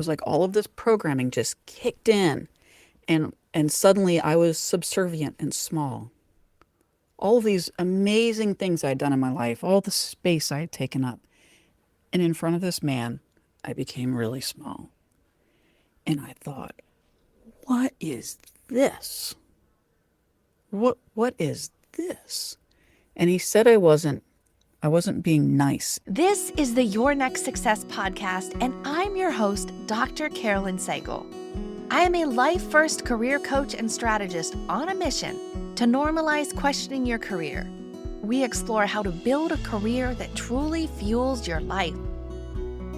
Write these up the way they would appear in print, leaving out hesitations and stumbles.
was like all of this programming just kicked in, and suddenly I was subservient and small. All of these amazing things I'd done in my life, all the space I had taken up. And in front of this man, I became really small. And I thought, what is this? What is this? And he said I wasn't being nice. This is the Your Next Success podcast, and I'm your host, Dr. Carolyn Segal. I am a life-first career coach and strategist on a mission to normalize questioning your career. We explore how to build a career that truly fuels your life.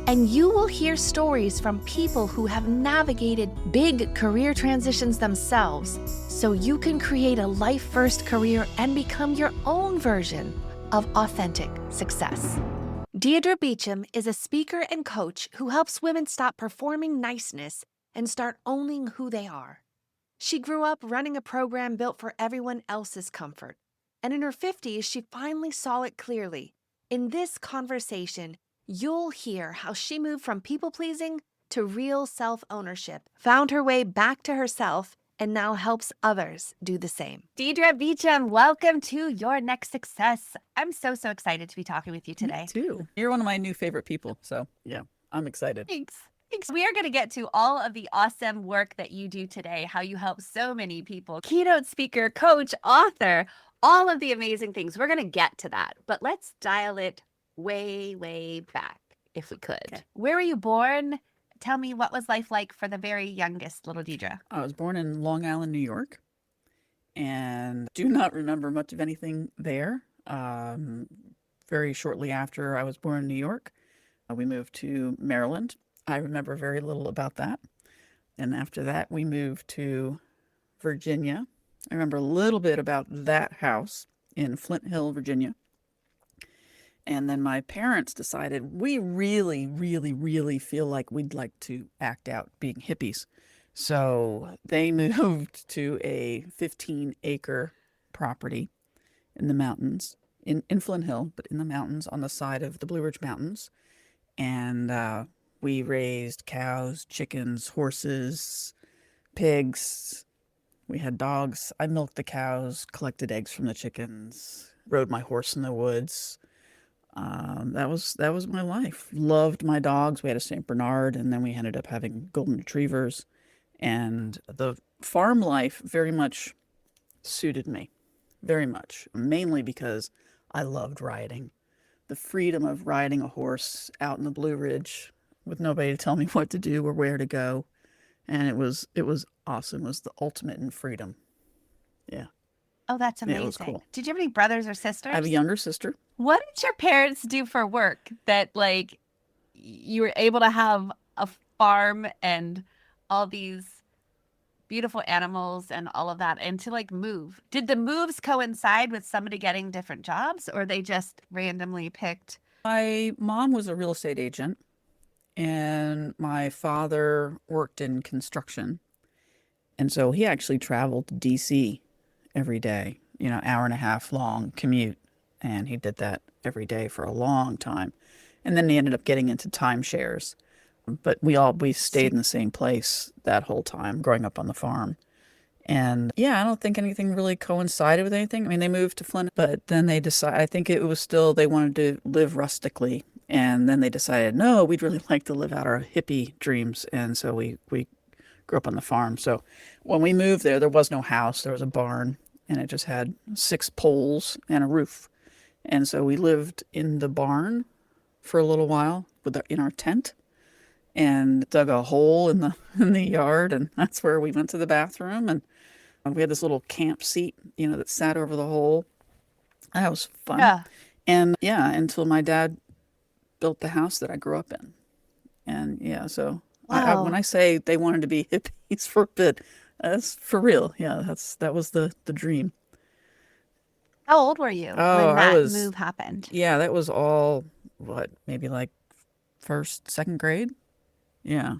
And you will hear stories from people who have navigated big career transitions themselves, so you can create a life-first career and become your own version of authentic success. Deidre Beacham is a speaker and coach who helps women stop performing niceness and start owning who they are. She grew up running a program built for everyone else's comfort, and in her 50s, she finally saw it clearly. In this conversation, you'll hear how she moved from people-pleasing to real self-ownership, found her way back to herself, and now helps others do the same. Deidre Beacham, welcome to Your Next Success. I'm so excited to be talking with you today. Me too. You're one of my new favorite people. So yeah, I'm excited. Thanks. We are going to get to all of the awesome work that you do today, how you help so many people, keynote speaker, coach, author, all of the amazing things. We're going to get to that, but let's dial it way back if we could. Okay. Where were you born? Tell me, what was life like for the very youngest little Deidre? I was born in Long Island, New York, and do not remember much of anything there. Very shortly after I was born in New York, we moved to Maryland. I remember very little about that. And after that, we moved to Virginia. I remember a little bit about that house in Flint Hill, Virginia. And then my parents decided we really feel like we'd like to act out being hippies. So they moved to a 15-acre property in the mountains, in Flint Hill, but in the mountains on the side of the Blue Ridge Mountains. And we raised cows, chickens, horses, pigs. We had dogs. I milked the cows, collected eggs from the chickens, rode my horse in the woods. That was my life. Loved my dogs. We had a Saint Bernard, and then we ended up having golden retrievers. And the farm life very much suited me, very much, mainly because I loved riding. The freedom of riding a horse out in the Blue Ridge with nobody to tell me what to do or where to go. And it was awesome. It was the ultimate in freedom. Yeah. Oh, that's amazing. Yeah, it was cool. Did you have any brothers or sisters? I have a younger sister. What did your parents do for work that, like, you were able to have a farm and all these beautiful animals and all of that, and to, like, move? Did the moves coincide with somebody getting different jobs, or they just randomly picked? My mom was a real estate agent, and my father worked in construction. And so he actually traveled to DC every day, hour and a half long commute. And he did that every day for a long time. And then he ended up getting into timeshares. But we stayed in the same place that whole time, growing up on the farm. And yeah, I don't think anything really coincided with anything. I mean, they moved to Flint, but then they decided, I think it was still, they wanted to live rustically. And then they decided, no, we'd really like to live out our hippie dreams. And so we grew up on the farm. So when we moved there was no house. There was a barn, and it just had 6 poles and a roof. And so we lived in the barn for a little while in our tent, and dug a hole in the yard, and that's where we went to the bathroom. And we had this little camp seat, that sat over the hole. That was fun. Yeah. And yeah, until my dad built the house that I grew up in. And yeah, so Wow. when I say they wanted to be hippies for a bit, that's for real. Yeah, that was the dream. How old were you when that move happened? Yeah, that was all, maybe like second grade? Yeah.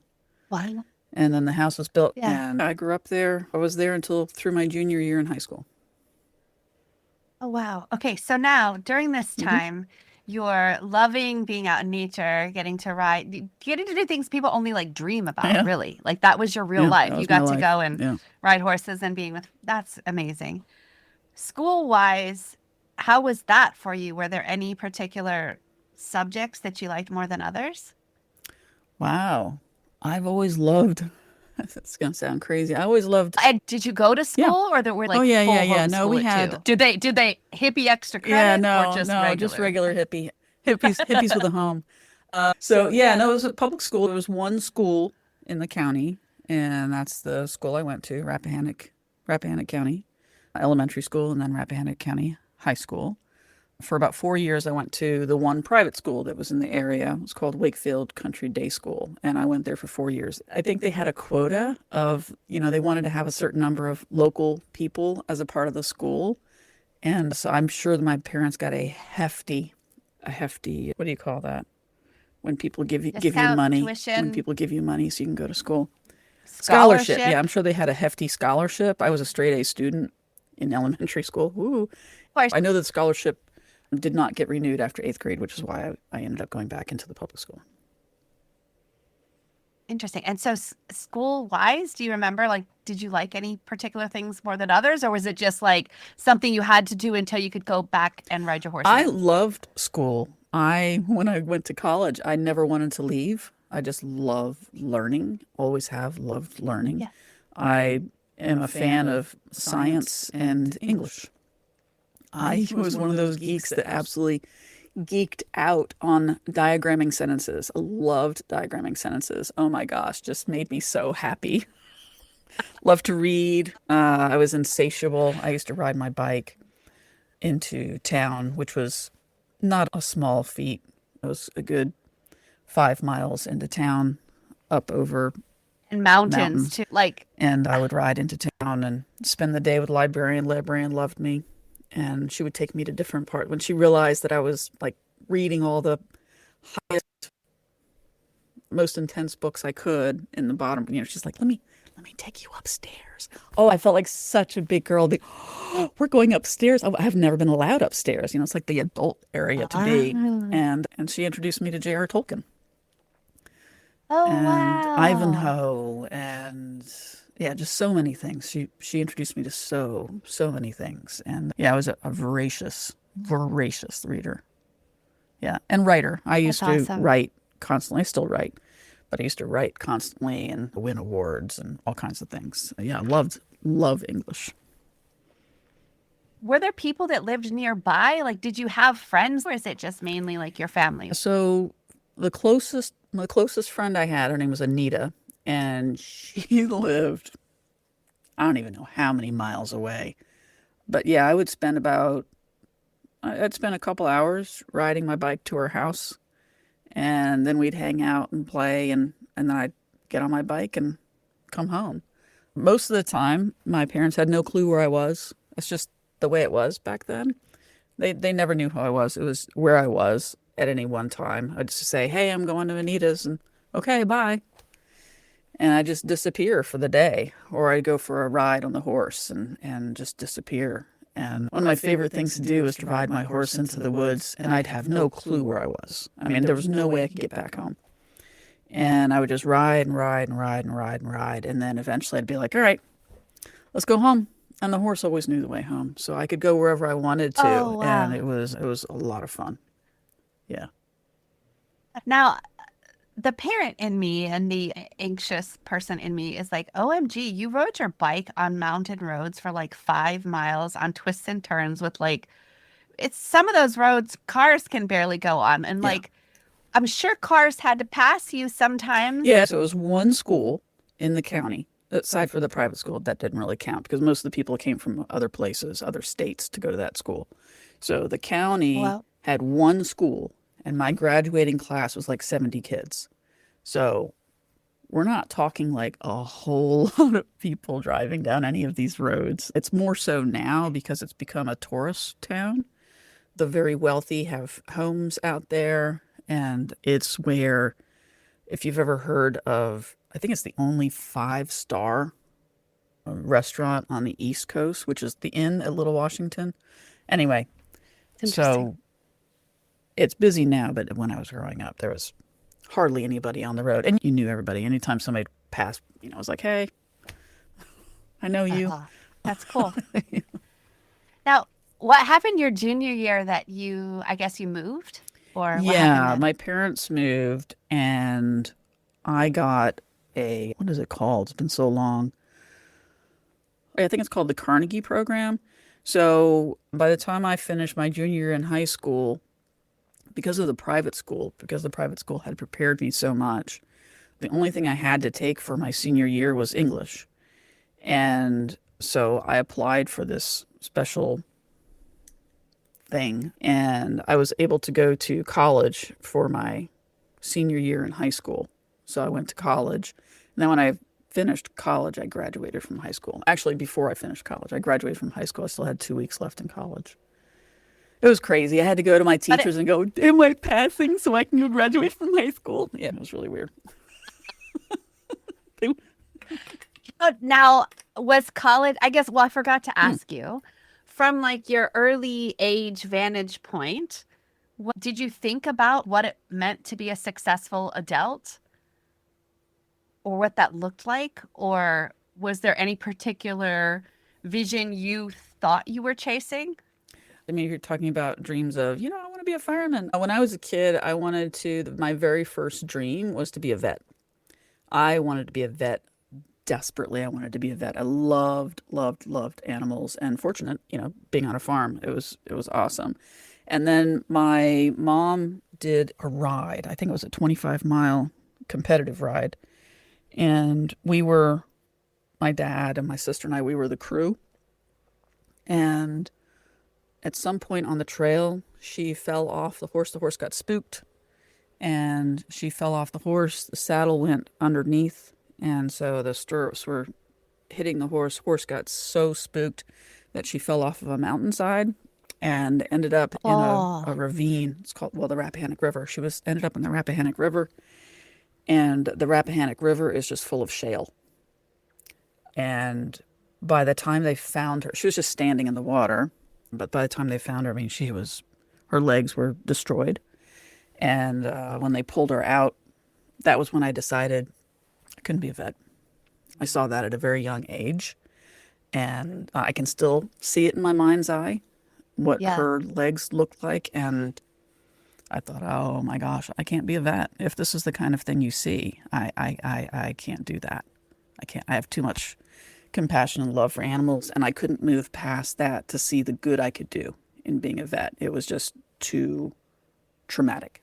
Wow. And then the house was built, Yeah. and I grew up there. I was there until through my junior year in high school. Oh, wow. Okay, so now during this time, You're loving being out in nature, getting to ride, getting to do things people only like dream about, Yeah. really. Like that was your real Yeah. That life. You was my got to life. go and Yeah. ride horses and being with, that's amazing. School wise, how was that for you? Were there any particular subjects that you liked more than others? Wow. I've always loved, it's going to sound crazy. I always loved, And did you go to yeah. school or there were Oh, like yeah, yeah, full yeah. No, homeschool we it too? had, Did they hippie extra yeah, credit or no, just no, just regular? regular hippies with a home. So yeah, no, it was a public school. There was one school in the county, and that's the school I went to, Rappahannock County Elementary School, and then Rappahannock County High School. For about 4 years, I went to the one private school that was in the area. It was called Wakefield Country Day School, and I went there for 4 years. I think they had a quota of, they wanted to have a certain number of local people as a part of the school. And so I'm sure that my parents got a hefty, what do you call that? When people give you Discount, money, when tuition, people give you money so you can go to school. Scholarship. Yeah, scholarship? I'm sure they had a hefty scholarship. I was a straight A student in elementary school. Woo. Of course. I know that the scholarship did not get renewed after 8th grade, which is why I ended up going back into the public school. Interesting. And so school wise, do you remember like did you like any particular things more than others or was it just like something you had to do until you could go back and ride your horse I again? loved school. When I went to college, I never wanted to leave. I just love learning, always have loved learning. Yeah. I am a fan of science and English. I was one of those geeks that absolutely geeked out on diagramming sentences. I loved diagramming sentences. Oh my gosh, just made me so happy. Love to read. I was insatiable. I used to ride my bike into town, which was not a small feat. It was a good 5 miles into town, up over And mountains mountains. too. Like And I would ride into town and spend the day with the librarian. Librarian loved me. And she would take me to different parts. When she realized that I was like reading all the highest, most intense books I could in the bottom, she's like, let me take you upstairs. Oh, I felt like such a big girl. We're going upstairs. Oh, I've never been allowed upstairs. It's like the adult area to be. ah. And she introduced me to J.R. Tolkien Oh and wow. Ivanhoe and yeah, just so many things. She introduced me to so many things. And yeah, I was a voracious reader. Yeah, and writer. I That's used to awesome. write constantly. I still write, but I used to write constantly and win awards and all kinds of things. Yeah, I love English. Were there people that lived nearby? Like did you have friends or is it just mainly like your family? So my closest friend I had, her name was Anita, and she lived, I don't even know how many miles away. But yeah, I'd spend a couple hours riding my bike to her house, and then we'd hang out and play, and then I'd get on my bike and come home. Most of the time, my parents had no clue where I was. It's just the way it was back then. They never knew who I was. It was where I was at any one time. I'd just say, "Hey, I'm going to Anita's," and okay, bye. And I just disappear for the day, or I'd go for a ride on the horse and just disappear. And one of my favorite things to do was to ride my horse into the woods, and I'd have no clue where I was. I mean, there was no way I could get back home. And I would just ride and ride and ride and ride and ride, and then eventually I'd be like, "All right, let's go home." And the horse always knew the way home, so I could go wherever I wanted to, Oh and wow. it was a lot of fun. Yeah. Now the parent in me and the anxious person in me is like, OMG, you rode your bike on mountain roads for like 5 miles on twists and turns with like, it's some of those roads cars can barely go on. And Yeah. like, I'm sure cars had to pass you sometimes. Yeah, so it was one school in the county, aside for the private school, that didn't really count because most of the people came from other places, other states to go to that school. So the county Well, had one school, and my graduating class was like 70 kids. So we're not talking like a whole lot of people driving down any of these roads. It's more so now because it's become a tourist town. The very wealthy have homes out there, and it's where, if you've ever heard of, I think it's the only 5-star restaurant on the East Coast, which is the Inn at Little Washington. Anyway, it's interesting. so It's busy now, but when I was growing up, there was hardly anybody on the road, and you knew everybody. Anytime somebody passed, it was like, "Hey, I know you." Uh-huh. That's cool. Now, what happened your junior year that I guess you moved? Or what happened Yeah, then? my parents moved, and I got what is it called? It's been so long. I think it's called the Carnegie Program. So by the time I finished my junior year in high school, because the private school had prepared me so much, the only thing I had to take for my senior year was English. And so I applied for this special thing, and I was able to go to college for my senior year in high school. So I went to college. And then when I finished college, I graduated from high school. Actually, before I finished college, I graduated from high school. I still had 2 weeks left in college. It was crazy. I had to go to my But teachers and go, "Am I passing so I can go graduate from high school?" Yeah, it was really weird. now, was college, I guess, well, I forgot to ask you, from like your early age vantage point, did you think about what it meant to be a successful adult or what that looked like? Or was there any particular vision you thought you were chasing? I mean, you're talking about dreams of, I want to be a fireman. When I was a kid, my very first dream was to be a vet. I wanted to be a vet desperately. I wanted to be a vet. I loved, loved, loved animals, and fortunate, being on a farm. It was awesome. And then my mom did a ride. I think it was a 25-mile competitive ride. And my dad and my sister and we were the crew. And at some point on the trail, she fell off the horse. The horse got spooked, and she fell off the horse. The saddle went underneath, and so the stirrups were hitting the horse. Horse got so spooked that she fell off of a mountainside and ended up in Oh, a ravine. It's called, the Rappahannock River. Ended up in the Rappahannock River, and the Rappahannock River is just full of shale. And by the time they found her, she was just standing in the water. But by the time they found her, I mean, her legs were destroyed. And when they pulled her out, that was when I decided I couldn't be a vet. I saw that at a very young age. And I can still see it in my mind's eye, what yeah. her legs looked like. And I thought, oh my gosh, I can't be a vet. If this is the kind of thing you see, I can't do that. I can't. I have too much compassion and love for animals, and I couldn't move past that to see the good I could do in being a vet. It was just too traumatic.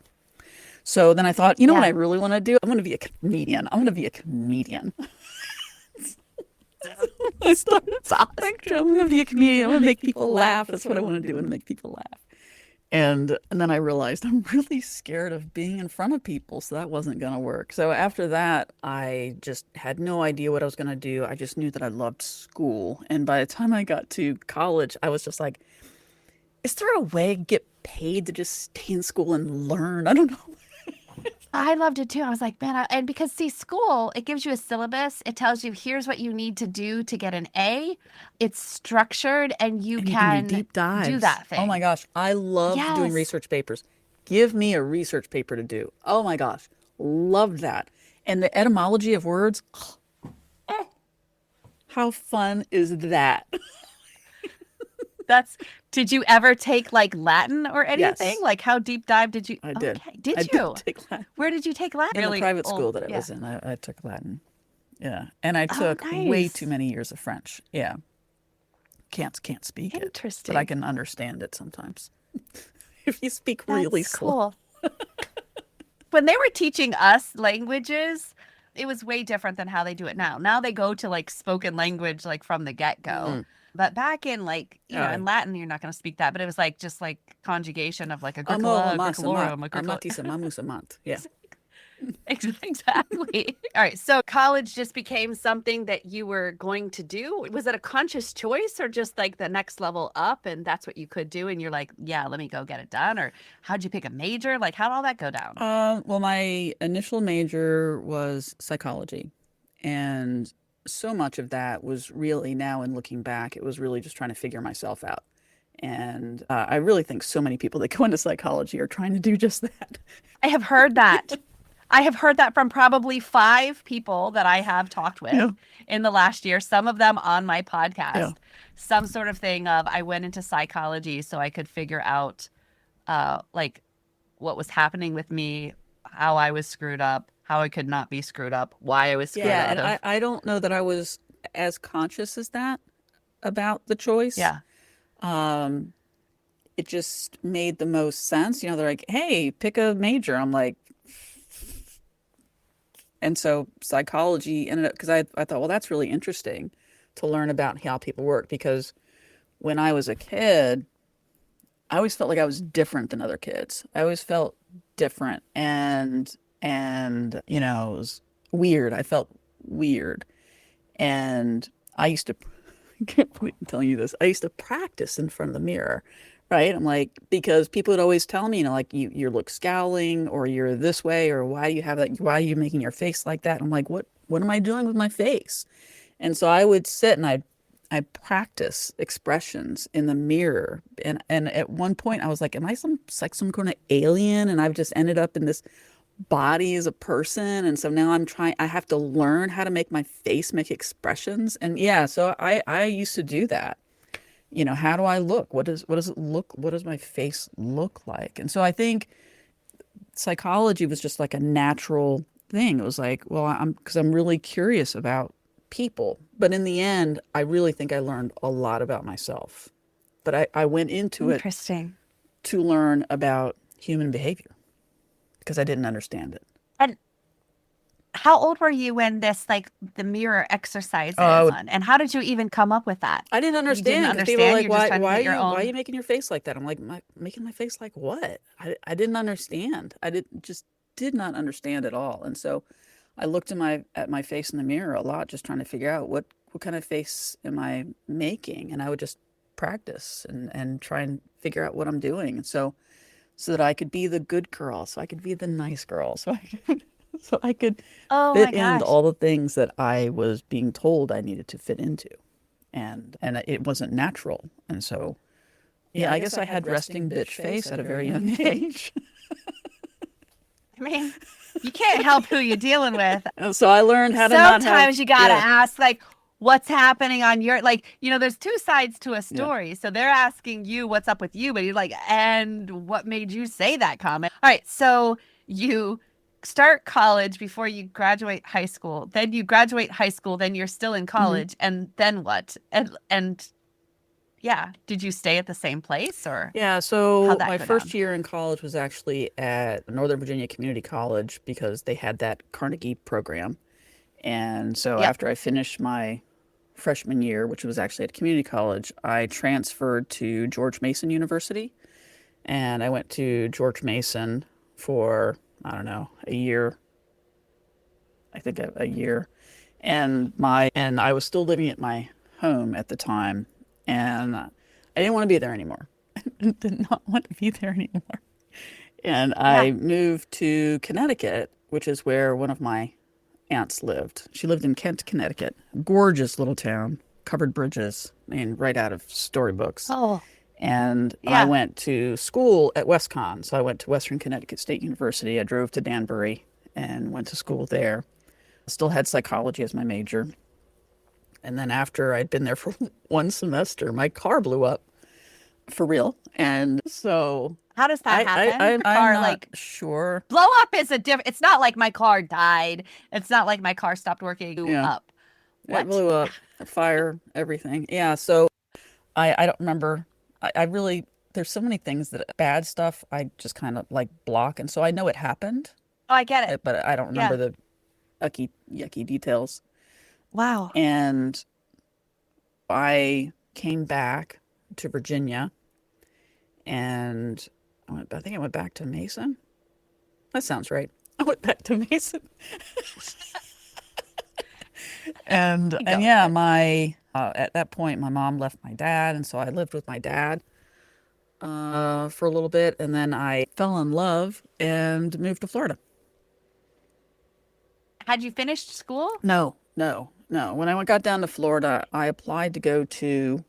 So then I thought, you know what Yeah. I really want to do? I want to be a comedian. I want to be a comedian. I started It's awesome. like, I'm going to be a comedian. I want to make people laugh. That's what I want to do. I want to make people laugh. And then I realized I'm really scared of being in front of people, so that wasn't going to work. So after that, I just had no idea what I was going to do. I just knew that I loved school. And by the time I got to college, I was just like, is there a way to get paid to just stay in school and learn? I don't know. I loved it too. I was like, man, and because see, school, it gives you a syllabus. It tells you here's what you need to do to get an A. It's structured and you And you can do can deep do dives. that Oh my thing. gosh, I loved doing Yes. research papers. Give me a research paper to do. Oh my gosh, loved that. And the etymology of words, how fun is that? That's, did you ever take like Latin or anything? Yes, Like how deep dive did you? I did. Okay. I Did did you? take Latin. Where did you take Latin? In the Really private school old. that I Yeah. was in, I took Latin. Yeah, and I Oh, took way too nice. many years of French. Yeah, can't speak it, but I Interesting. can understand it sometimes. If you speak really That's slow. cool. When they were teaching us languages, it was way different than how they do it now. Now they go to like spoken language like from the get-go. Mm. But back in like, Uh, in Latin, you're not going to speak that, but it was like just like conjugation of like amo, agricola, amas, amat, agricolorum, agricola. amatis, amamus, amant. Yeah. Exactly. All right. So college just became something that you were going to do. Was it a conscious choice or just like the next level up and that's what you could do? And you're like, yeah, let me go get it done. Or how'd you pick a major? Like, how'd all that go down? Well, my initial major was psychology, and so much of that was really, now in looking back, it was really just trying to figure myself out. And I really think so many people that go into psychology are trying to do just that. I have heard that. I have heard that from probably 5 people that I have talked with Yeah. in the last year, some of them on my Yeah. podcast. Some sort of thing of I went into psychology so I could figure out like what was happening with me, how I was screwed up, how I could not be screwed up, why I was screwed Yeah. And up. I don't know that I was as conscious as that about the choice. Yeah. Um, it just made the most sense. They're like, hey, pick a major. I'm like, and so psychology ended up, because I thought, well, that's really interesting to learn about how people work. Because when I was a kid, I always felt like I was different than other kids. I always felt different and it was weird. I felt weird. And I used to I can't believe I'm telling you this. I used to practice in front of the mirror, right? I'm like, because people would always tell me, like you look scowling or you're this way or why do you have that? Why are you making your face like that? I'm like, what am I doing with my face? And so I would sit and I'd practice expressions in the mirror. And at one point I was like, am I some kind of alien? And I've just ended up in this body as a person. And so now I have to learn how to make my face make expressions. And yeah, so I used to do that. How do I look? What does my face look like? And so I think psychology was just like a natural thing. It was like, well, because I'm really curious about people. But in the end, I really think I learned a lot about myself. But I went into it Interesting. to learn about human behavior because I didn't understand it. And how old were you when this, like the mirror exercises Oh, on? And how did you even come up with that? I didn't You didn't understand because people were understand. like, You're just "Why? trying to Why are get your you? Why are own. you making your face like that?" I'm like, "Making my face like what?" I didn't understand. Did not understand at all. And so, I looked at my face in the mirror a lot, just trying to figure out what kind of face am I making, and I would just practice and try and figure out what I'm doing, and so that I could be the good girl, so I could be the nice girl, so I could Oh fit my into gosh. all the things that I was being told I needed to fit into. And it wasn't natural. And so, yeah, I guess I had resting bitch face at a very young age. I mean, you can't help who you're dealing with. And so I learned how to not have, Sometimes you gotta yeah, ask, like, what's happening on your, like, there's two sides to a yeah. story. So they're asking you what's up with you, but you're like, and what made you say that comment? All right, so you start college before you graduate high school. Then you graduate high school, then you're still in Hmm. college, and then what? And yeah, did you stay at the same place or Yeah, how'd so that my go first down? year in college was actually at Northern Virginia Community College because they had that Carnegie program. And so Yep. after I finished my freshman year, which was actually at community college, I transferred to George Mason University. And I went to George Mason for, I don't know, a year, I think a year. And I was still living at my home at the time. And I didn't want to be there anymore. Did not want to be there anymore. And Yeah. I moved to Connecticut, which is where one of my aunts lived. She lived in Kent, Connecticut. Gorgeous little town, covered bridges, right out of storybooks. Oh, And I yeah. went to school at WestCon. So I went to Western Connecticut State University. I drove to Danbury and went to school there. Still had psychology as my major. And then after I'd been there for one semester, my car blew up for real. And so How does that happen? Your I'm car, not like, sure. blow up is a different. It's not like my car died. It's not like my car stopped working. Blew Yeah, up. it What? blew up, fire, everything. Yeah, so I don't remember. I really, there's so many things that bad stuff I just kind of like block. And so I know it happened, Oh, I get it. but I don't remember Yeah. the yucky details. Wow. And I came back to Virginia and I think I went back to Mason. That sounds right. I went back to Mason. You And go. yeah, my at that point my mom left my dad and so I lived with my dad for a little bit and then I fell in love and moved to Florida. Had you finished school? No, no, no. When I got down to Florida, I applied to go to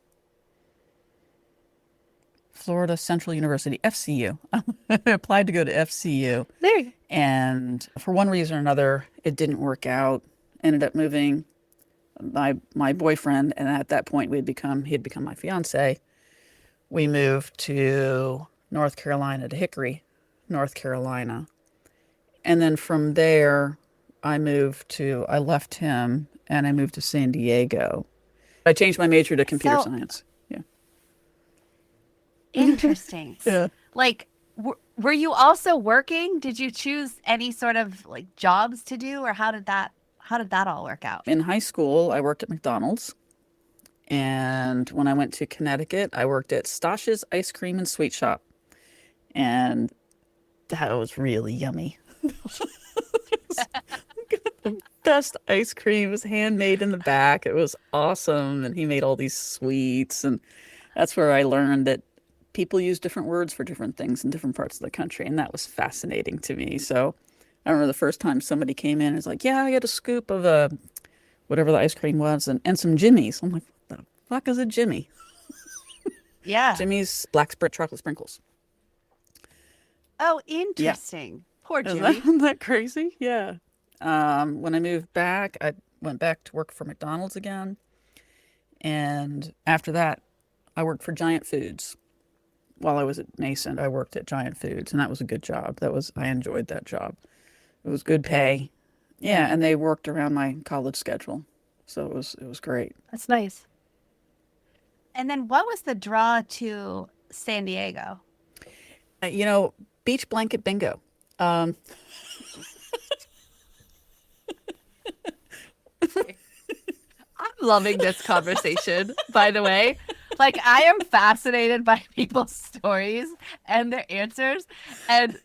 Florida Central University, FCU. I applied to go to FCU. There you go. And for one reason or another, it didn't work out. Ended up moving my boyfriend, and at that point he had become my fiance. We moved to North Carolina, to Hickory, North Carolina. And then from there, I left him and I moved to San Diego. I changed my major to computer So science. Yeah. interesting. Yeah. Like, were you also working? Did you choose any sort of like jobs to do, or how did that all work out? In high school, I worked at McDonald's. And when I went to Connecticut, I worked at Stosh's Ice Cream and Sweet Shop. And that was really yummy. The best ice cream. It was handmade in the back. It was awesome. And he made all these sweets. And that's where I learned that people use different words for different things in different parts of the country. And that was fascinating to me. So I remember the first time somebody came in and was like, yeah, I got a scoop of whatever the ice cream was and some Jimmy's. I'm like, what the fuck is a Jimmy? Yeah. Jimmy's black chocolate sprinkles. Oh, Yeah. interesting. Poor Isn't Jimmy. isn't that crazy? Yeah. When I moved back, I went back to work for McDonald's again. And after that, I worked for Giant Foods. While I was at Mason, I worked at Giant Foods, and that was a good job. I enjoyed that job. It was good pay. Yeah, and they worked around my college schedule. So it was great. That's nice. And then what was the draw to San Diego? You know, beach blanket bingo. Um, I'm loving this conversation, by the way. Like, I am fascinated by people's stories and their answers.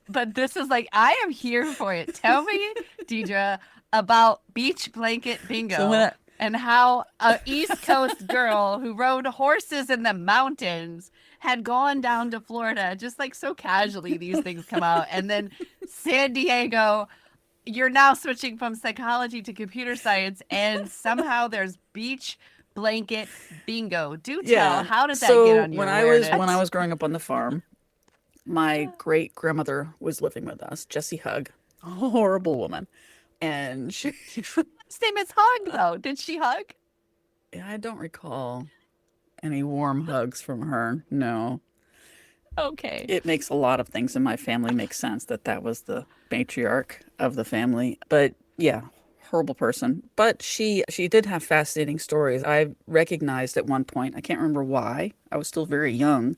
But this is like, I am here for it. Tell me, Deidre, about beach blanket bingo so when I, and how a East Coast girl who rode horses in the mountains had gone down to Florida, just like so casually these things come out. And then San Diego, you're now switching from psychology to computer science, and somehow there's beach blanket bingo. Do tell, yeah. how did that So get on your awareness? when I was growing up on the farm, my great grandmother was living with us, Jessie Hugg, a horrible woman, and she. Same as hug, though. Did she hug? I don't recall any warm hugs from her. No. Okay. It makes a lot of things in my family make sense that was the matriarch of the family. But yeah, horrible person. But she did have fascinating stories. I recognized at one point, I can't remember why, I was still very young,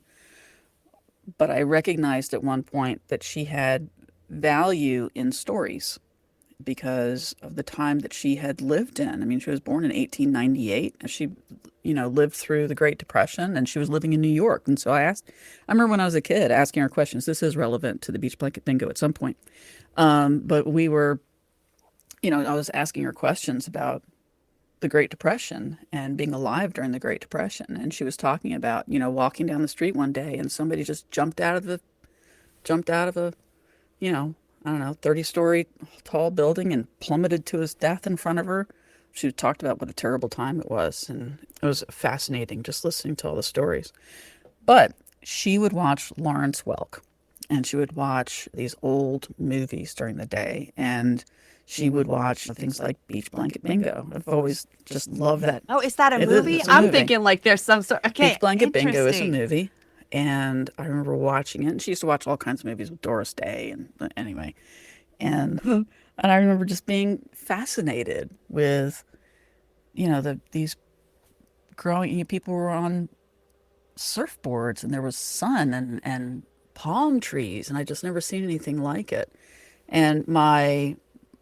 but I recognized at one point that she had value in stories because of the time that she had lived in. I mean, she was born in 1898. And she, lived through the Great Depression, and she was living in New York. And so I remember when I was a kid asking her questions. This is relevant to the beach blanket bingo at some point. But we were, I was asking her questions about the Great Depression and being alive during the Great Depression. And she was talking about, walking down the street one day and somebody just jumped out of a, I don't know, 30-story tall building and plummeted to his death in front of her. She talked about what a terrible time it was, and it was fascinating just listening to all the stories. But she would watch Lawrence Welk, and she would watch these old movies during the day, and she would watch things like Beach Blanket Bingo. I've always just loved that. Oh, is that a It is, movie? it's a I'm movie. thinking like there's some sort. Okay, Beach Blanket Bingo is a interesting. movie, and I remember watching it. And she used to watch all kinds of movies with Doris Day, and anyway, and and I remember just being fascinated with, these growing people were on surfboards, and there was sun and palm trees, and I just never seen anything like it. And my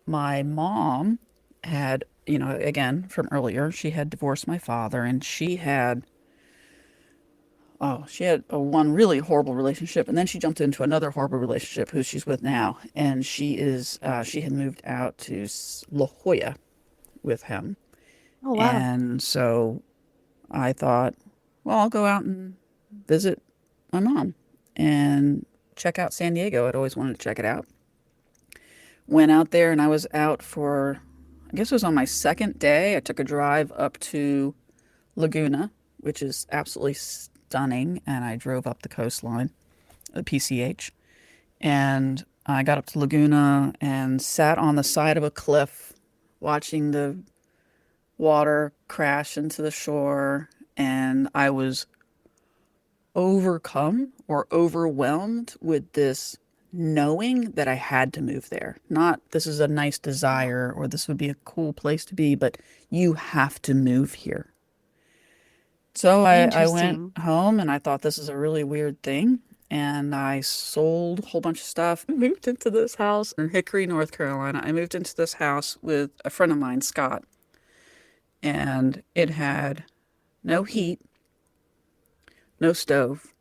mom had, again from earlier, she had divorced my father, and she had a one really horrible relationship, and then she jumped into another horrible relationship, who she's with now, and she had moved out to La Jolla with him. Oh wow. And so I thought, well, I'll go out and visit my mom and check out San Diego. I'd always wanted to check it out. Went out there, and I was out for, I guess it was on my second day. I took a drive up to Laguna, which is absolutely stunning, and I drove up the coastline, the PCH, and I got up to Laguna and sat on the side of a cliff watching the water crash into the shore, and I was overcome or overwhelmed with this knowing that I had to move there. Not this is a nice desire or this would be a cool place to be, but you have to move here. So I went Interesting. home and I thought this is a really weird thing. And I sold a whole bunch of stuff, moved into this house in Hickory, North Carolina. I moved into this house with a friend of mine, Scott, and it had no heat, no stove.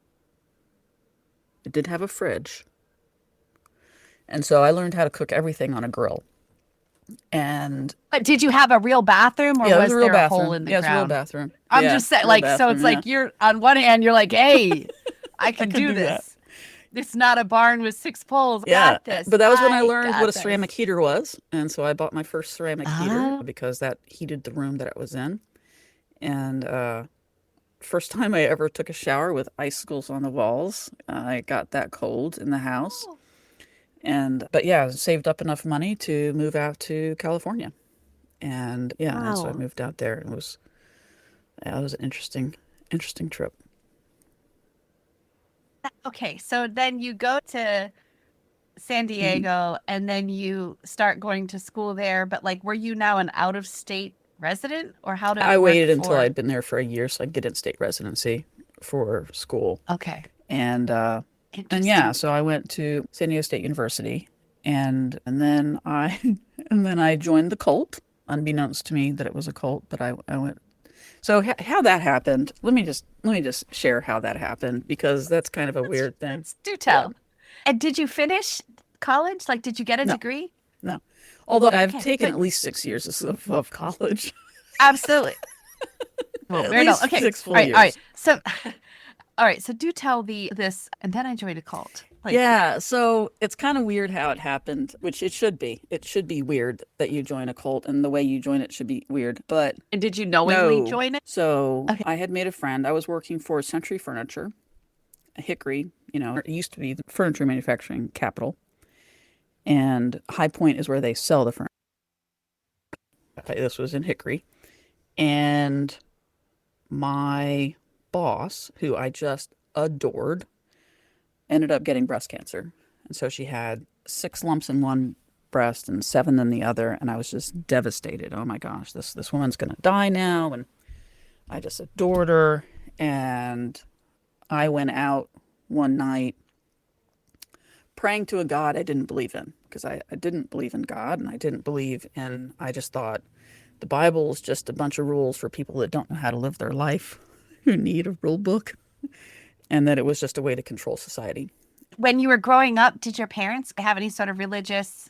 It did have a fridge. And so I learned how to cook everything on a grill. And But did you have a real bathroom or yeah, it was was a real there a hole bathroom. in the Yeah, it's a real ground? bathroom. I'm Yeah, just saying, real like, so it's bathroom. Yeah, like you're on one hand, you're like, hey, I can can do do that. this. It's not a barn with 6 poles. Yeah, Got this. but that was when I I learned what got a this. ceramic heater was. And so I bought my first ceramic heater Ah, because that heated the room that it was in. And first time I ever took a shower with icicles on the walls. I got that cold in the house. And but yeah, I saved up enough money to move out to California. And yeah, and so I wow. moved out there. And it was an interesting trip. Okay, so then you go to San Mhm. Diego and then you start going to school there, but like, were you now an out of state resident or how did I that work waited until for? I'd been there for a year so I could get in state residency for school. Okay, And yeah, interesting. so I went to San Diego State University, and then I and then I joined the cult, unbeknownst to me that it was a cult. But I went. So how that happened? Let me just share how that happened because that's kind of a weird thing. Let's do Yeah. tell. And did you finish college? Like, did you get a No, degree? no. Although I've Okay, taken good. at least 6 years of college, Absolutely. Well, at we're not. least Okay. six All full right. All right. years. So, all right. So do tell the this, and then I joined a cult. Like, Yeah, so it's kind of weird how it happened, which it should be. It should be weird that you join a cult and the way you join it should be weird. But and did you knowingly no. join it? So Okay. I had made a friend. I was working for Century Furniture, Hickory, it used to be the furniture manufacturing capital. And High Point is where they sell the furniture. This was in Hickory. And my boss, who I just adored, ended up getting breast cancer. And so she had 6 lumps in one breast and 7 in the other. And I was just devastated. Oh my gosh, this woman's going to die now. And I just adored her. And I went out one night praying to a God I didn't believe in because I didn't believe in God and I didn't believe in, I just thought the Bible is just a bunch of rules for people that don't know how to live their life, who need a rule book, and that it was just a way to control society. When you were growing up, did your parents have any sort of religious?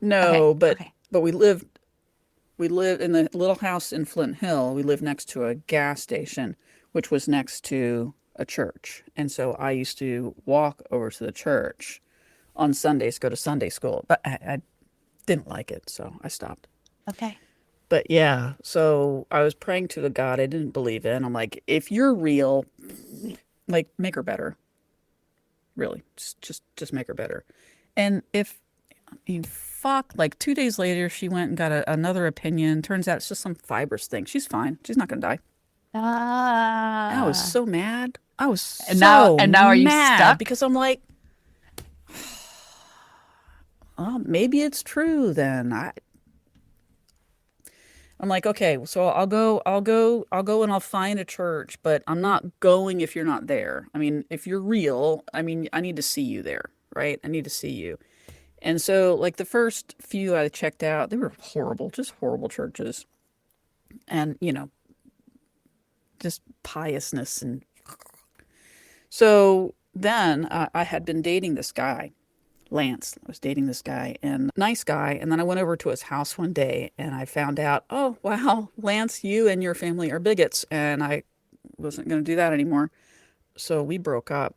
Okay. No, but Okay. but we lived in the little house in Flint Hill. We lived next to a gas station, which was next to a church. And so I used to walk over to the church on Sundays, go to Sunday school. But I didn't like it, so I stopped. Okay. But yeah, so I was praying to the God I didn't believe in. I'm like, if you're real, like make her better. Really. Just make her better. And if fuck, like 2 days later, she went and got another opinion. Turns out it's just some fibrous thing. She's fine. She's not gonna die. And I was Ah. so mad. I was And now so and now are you mad stuck? because I'm like, oh, maybe it's true then. I'm like, okay, so I'll go and I'll find a church, but I'm not going if you're not there. I mean, if you're real, I mean, I need to see you there, right? I need to see you. And so, like, the first few I checked out, they were horrible, just horrible churches. And, just piousness. And so then I had been dating this guy, Lance. I was dating this guy and nice guy. And then I went over to his house one day and I found out, oh, wow, Lance, you and your family are bigots. And I wasn't going to do that anymore. So we broke up.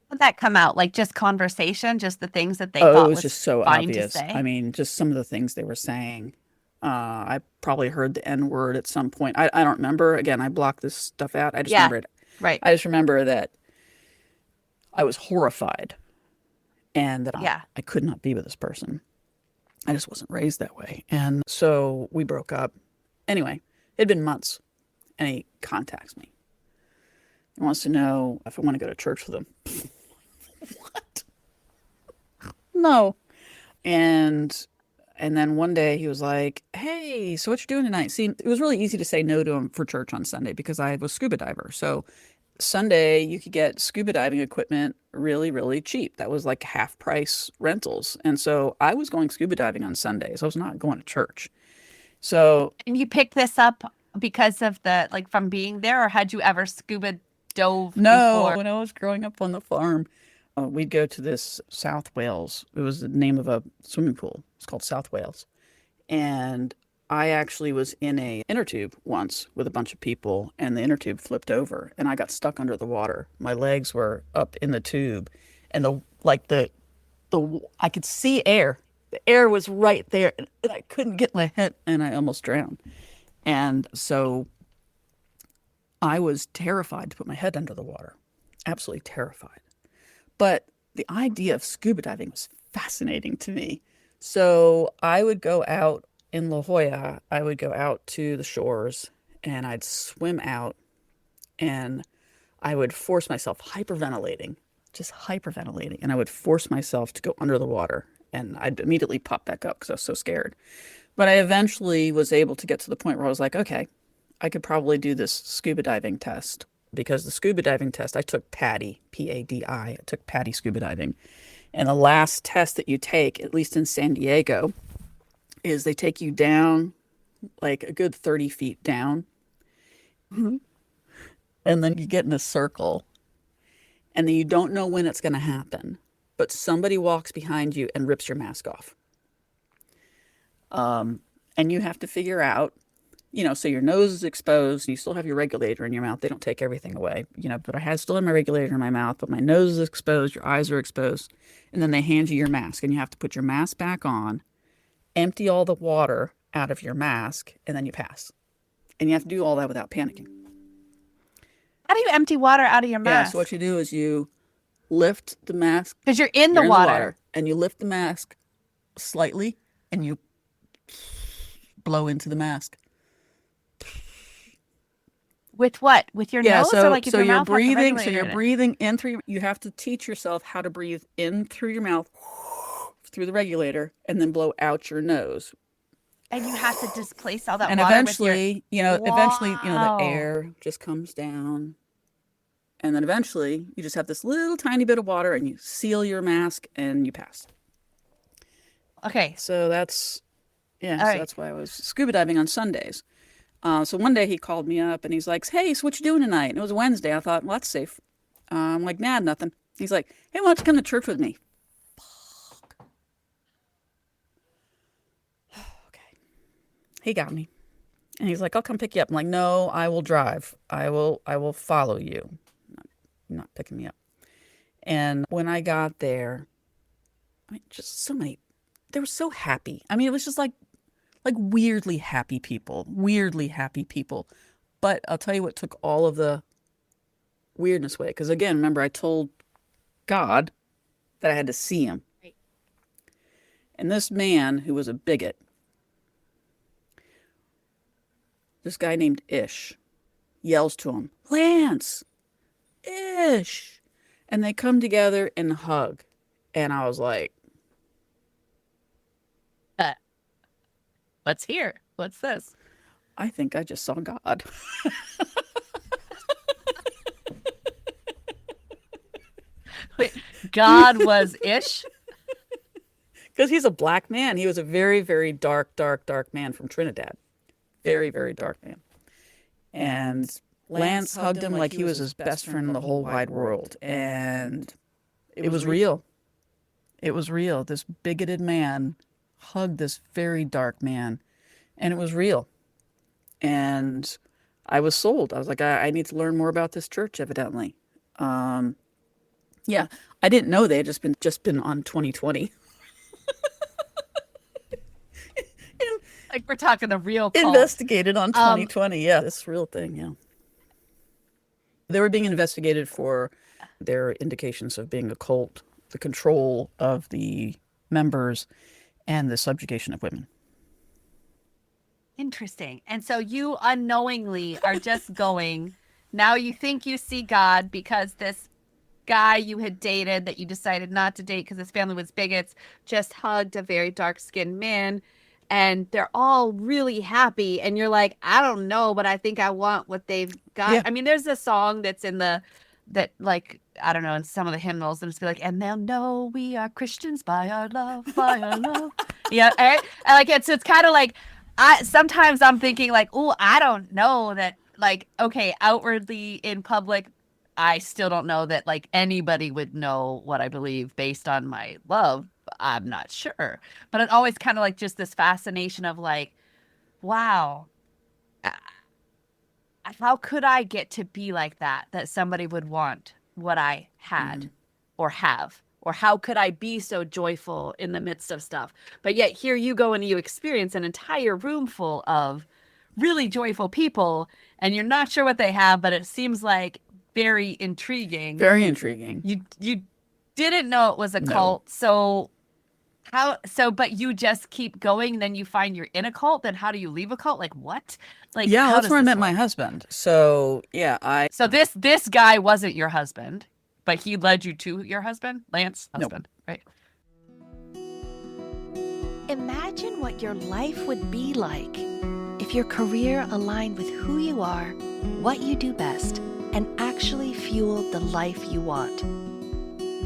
How'd that come out? Like just conversation, just the things that they Oh, it thought was was just so fine to obvious. I say? mean, just some of the things they were saying. I probably heard the N word at some point. I don't remember. Again, I blocked this stuff out. I just Yeah. remember it. Right. I just remember that I was horrified and that Yeah. I could not be with this person. I just wasn't raised that way. And so we broke up. Anyway, it had been months, and he contacts me. He wants to know if I want to go to church with him. What? No. And then one day he was like, "Hey, so what you doing tonight?" See, it was really easy to say no to him for church on Sunday because I was a scuba diver. So Sunday you could get scuba diving equipment really, really cheap. That was like half price rentals. And so I was going scuba diving on Sundays. I was not going to church. So And you picked this up because of the, like, from being there, or had you ever scuba dove no, before? when I was growing up on the farm, we'd go to this South Wales. It was the name of a swimming pool. It's called South Wales. And I actually was in a inner tube once with a bunch of people, and the inner tube flipped over, and I got stuck under the water. My legs were up in the tube, and the I could see air. The air was right there, and I couldn't get my head, and I almost drowned. And so I was terrified to put my head under the water, absolutely terrified. But the idea of scuba diving was fascinating to me. So I would go out in La Jolla, I would go out to the shores and I'd swim out and I would force myself hyperventilating, just hyperventilating. And I would force myself to go under the water and I'd immediately pop back up because I was so scared. But I eventually was able to get to the point where I was like, okay, I could probably do this scuba diving test because the scuba diving test, I took PADI, P-A-D-I. I took PADI scuba diving. And the last test that you take, at least in San Diego, is they take you down like a good 30 feet down. And then you get in a circle. And then you don't know when it's going to happen. But somebody walks behind you and rips your mask off. And you have to figure out, so your nose is exposed and you still have your regulator in your mouth. They don't take everything away, but I still have my regulator in my mouth, but my nose is exposed, your eyes are exposed. And then they hand you your mask and you have to put your mask back on, empty all the water out of your mask, and then you pass. And you have to do all that without panicking. How do you empty water out of your Yeah, mask? so what you do is you lift the mask. Because you're in the water. And you lift the mask slightly and you blow into the mask. With what? With your nose, or like if your mouth has a regulator so you're in it? breathing in through. You have to teach yourself how to breathe in through your mouth, through the regulator, and then blow out your nose. And you have to displace all that And water eventually, with your... the air just comes down, and then eventually you just have this little tiny bit of water, and you seal your mask, and you pass. Okay. So that's All right. that's why I was scuba diving on Sundays. So one day he called me up and he's like, "Hey, so what you doing tonight?" And it was Wednesday. I thought, well, that's safe. I'm like, nah, nothing. He's like, "Hey, why don't you come to church with me?" Fuck. Okay. He got me. And he's like, "I'll come pick you up." I'm like, "No, I will drive. I will follow you." Not picking me up. And when I got there, just so many, they were so happy. It was just like weirdly happy people. But I'll tell you what took all of the weirdness away. Because again, remember, I told God that I had to see him. Right. And this man who was a bigot, this guy named Ish, yells to him, "Lance, Ish." And they come together and hug. And I was like, Let's hear. What's this? I think I just saw God. Wait, God was Ish? Because he's a black man. He was a very, very dark, dark, dark man from Trinidad. Very, very dark man. And Lance hugged him like he was his best friend in the whole wide world. And it was real. It was real. This bigoted man hugged this very dark man. And it was real. And I was sold. I was like, I need to learn more about this church, evidently. Yeah, I didn't know they had just been on 2020. Like we're talking a real cult. Investigated on 2020. Yeah, this real thing. Yeah. They were being investigated for their indications of being a cult, the control of the members, and the subjugation of women. Interesting. And so you unknowingly are just going, now you think you see God because this guy you had dated that you decided not to date because his family was bigots just hugged a very dark-skinned man, and they're all really happy, and you're like, I don't know, but I think I want what they've got. Yeah. I mean, there's a song that's in the that like I don't know, in some of the hymnals, and it's be like, and they'll know we are Christians by our love, by our love. Yeah, right? I like it. So it's kind of like sometimes I'm thinking like, oh, I don't know that, like, okay, outwardly in public I still don't know that like anybody would know what I believe based on my love. I'm not sure. But it always kind of like just this fascination of like, wow, how could I get to be like that, that somebody would want what I had or have? Or how could I be so joyful in the midst of stuff? But yet here you go and you experience an entire room full of really joyful people, and you're not sure what they have, but it seems like very intriguing. Very intriguing. You didn't know it was a cult, so but you just keep going, then you find you're in a cult, then how do you leave a cult? Like what? Like yeah, that's where I met my husband. So yeah, So this guy wasn't your husband, but he led you to your husband, Lance? Husband, nope. Right? Imagine what your life would be like if your career aligned with who you are, what you do best, and actually fueled the life you want.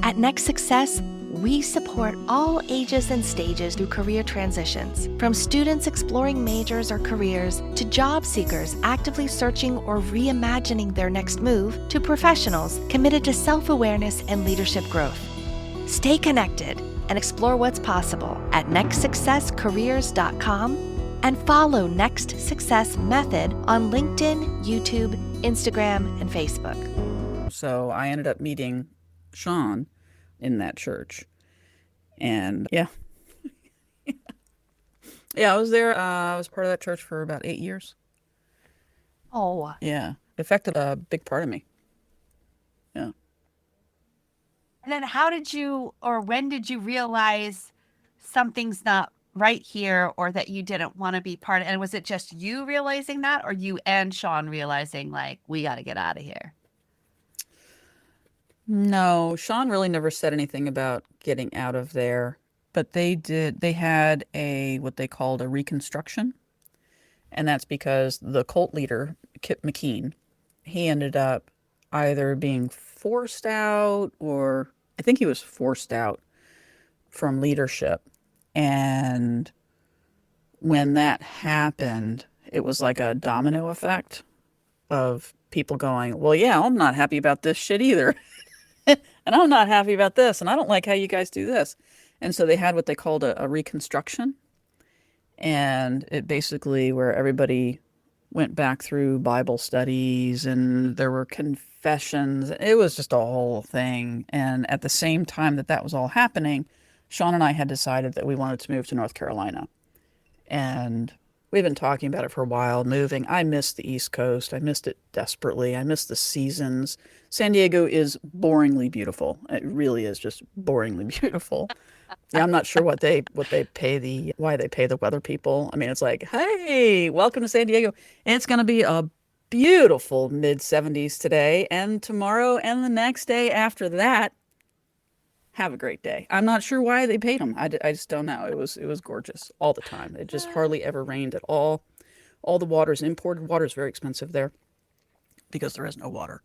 At Next Success, we support all ages and stages through career transitions, from students exploring majors or careers to job seekers actively searching or reimagining their next move to professionals committed to self-awareness and leadership growth. Stay connected and explore what's possible at nextsuccesscareers.com and follow Next Success Method on LinkedIn, YouTube, Instagram, and Facebook. So I ended up meeting Sean in that church. And yeah. Yeah, I was there. I was part of that church for about 8 years. Oh. Yeah. It affected a big part of me. Yeah. And then how did you, or when did you realize something's not right here, or that you didn't want to be part of it? And was it just you realizing that, or you and Sean realizing like, we got to get out of here? No, Sean really never said anything about getting out of there, but they had what they called a reconstruction. And that's because the cult leader, Kip McKean, he ended up either being forced out, or I think he was forced out from leadership. And when that happened, it was like a domino effect of people going, well, yeah, I'm not happy about this shit either. And I'm not happy about this. And I don't like how you guys do this. And so they had what they called a reconstruction. And it basically where everybody went back through Bible studies and there were confessions. It was just a whole thing. And at the same time that was all happening, Sean and I had decided that we wanted to move to North Carolina. And we've been talking about it for a while, moving. I missed the East Coast. I missed it desperately. I missed the seasons. San Diego is boringly beautiful. It really is just boringly beautiful. Yeah, I'm not sure why they pay the weather people. I mean, it's like, hey, welcome to San Diego. And it's going to be a beautiful mid-70s today and tomorrow and the next day after that. Have a great day. I'm not sure why they paid them. I just don't know. It was gorgeous all the time. It just hardly ever rained at all. All the water's imported. Water's very expensive there because there is no water.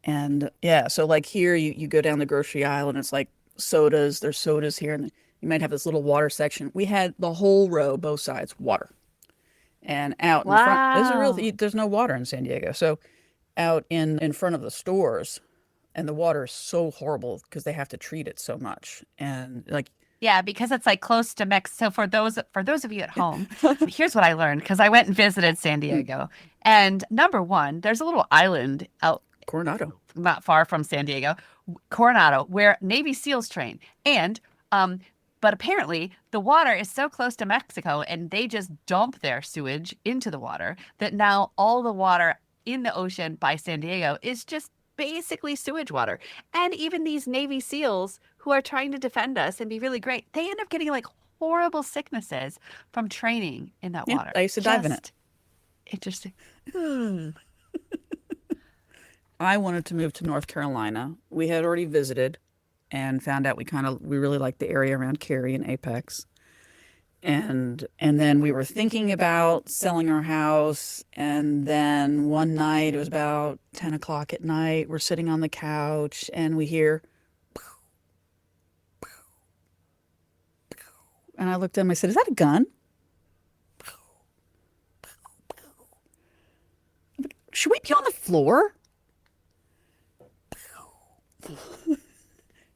And yeah, so like here you go down the grocery aisle and it's like sodas. There's sodas here and you might have this little water section. We had the whole row, both sides, water. And out in front, there's no water in San Diego. So out in front of the stores, and the water is so horrible because they have to treat it so much. And like, yeah, because it's like close to Mexico. So for those of you at home, here's what I learned, because I went and visited San Diego. And number one, there's a little island out Coronado, not far from San Diego, Coronado, where Navy SEALs train. And But apparently, the water is so close to Mexico and they just dump their sewage into the water that now all the water in the ocean by San Diego is just basically sewage water. And even these Navy SEALs who are trying to defend us and be really great, they end up getting like horrible sicknesses from training in that Yeah, water. I used to dive in it. Interesting. I wanted to move to North Carolina. We had already visited and found out we really liked the area around Cary and Apex. And then we were thinking about selling our house. And then one night, it was about 10 o'clock at night, we're sitting on the couch and we hear, and I looked at him, I said, "Is that a gun? Should we be on the floor?"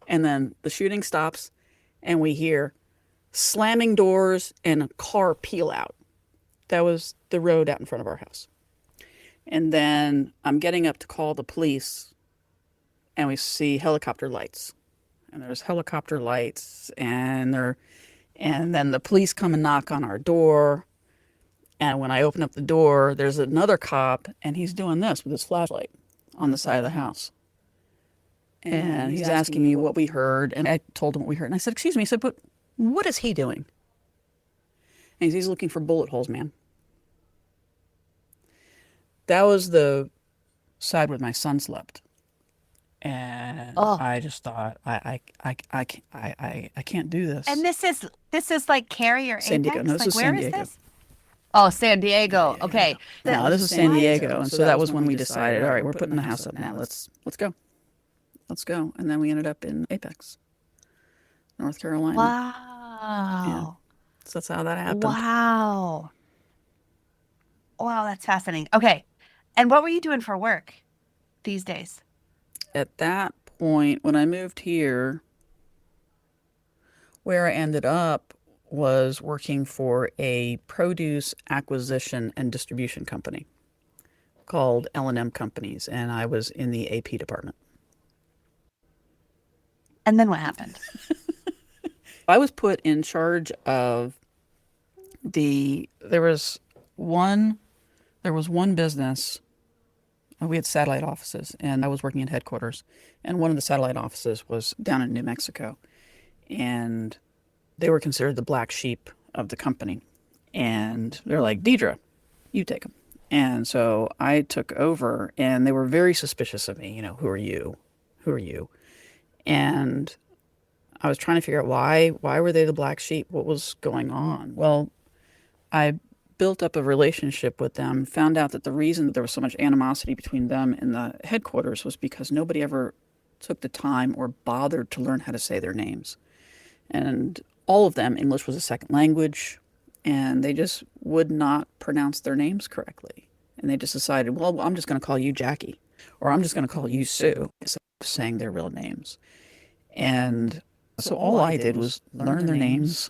And then the shooting stops and we hear slamming doors and a car peel out. That was the road out in front of our house. And then I'm getting up to call the police and we see helicopter lights. And there's helicopter lights and then the police come and knock on our door. And when I open up the door, there's another cop and he's doing this with his flashlight on the side of the house. And he's asking me what we heard. And I told him what we heard. And I said, "Excuse me." He said, "But what is he doing?" And he's looking for bullet holes, man. That was the side where my son slept. And I just thought, I can't do this. And this is like Cary or San Diego. Apex? No, this Like is where San is Diego. this? Oh, San Diego. Okay. No, this is San Diego. And so that was when we decided, all right, we're putting the house up now. Let's go. Let's go. And then we ended up in Apex, North Carolina. Wow. Yeah. So that's how that happened. Wow. Wow, that's fascinating. Okay. And what were you doing for work these days? At that point, when I moved here, where I ended up was working for a produce acquisition and distribution company called L&M Companies, and I was in the AP department. And then what happened? I was put in charge of there was one business. We had satellite offices, and I was working in headquarters. And one of the satellite offices was down in New Mexico. And they were considered the black sheep of the company. And they're like, "Deidre, you take them." And so I took over, and they were very suspicious of me. You know, "Who are you? Who are you?" And I was trying to figure out why were they the black sheep? What was going on? Well, I built up a relationship with them, found out that the reason that there was so much animosity between them and the headquarters was because nobody ever took the time or bothered to learn how to say their names. And all of them, English was a second language, and they just would not pronounce their names correctly. And they just decided, well, I'm just going to call you Jackie, or I'm just going to call you Sue, instead of saying their real names. And so all I did was learn their names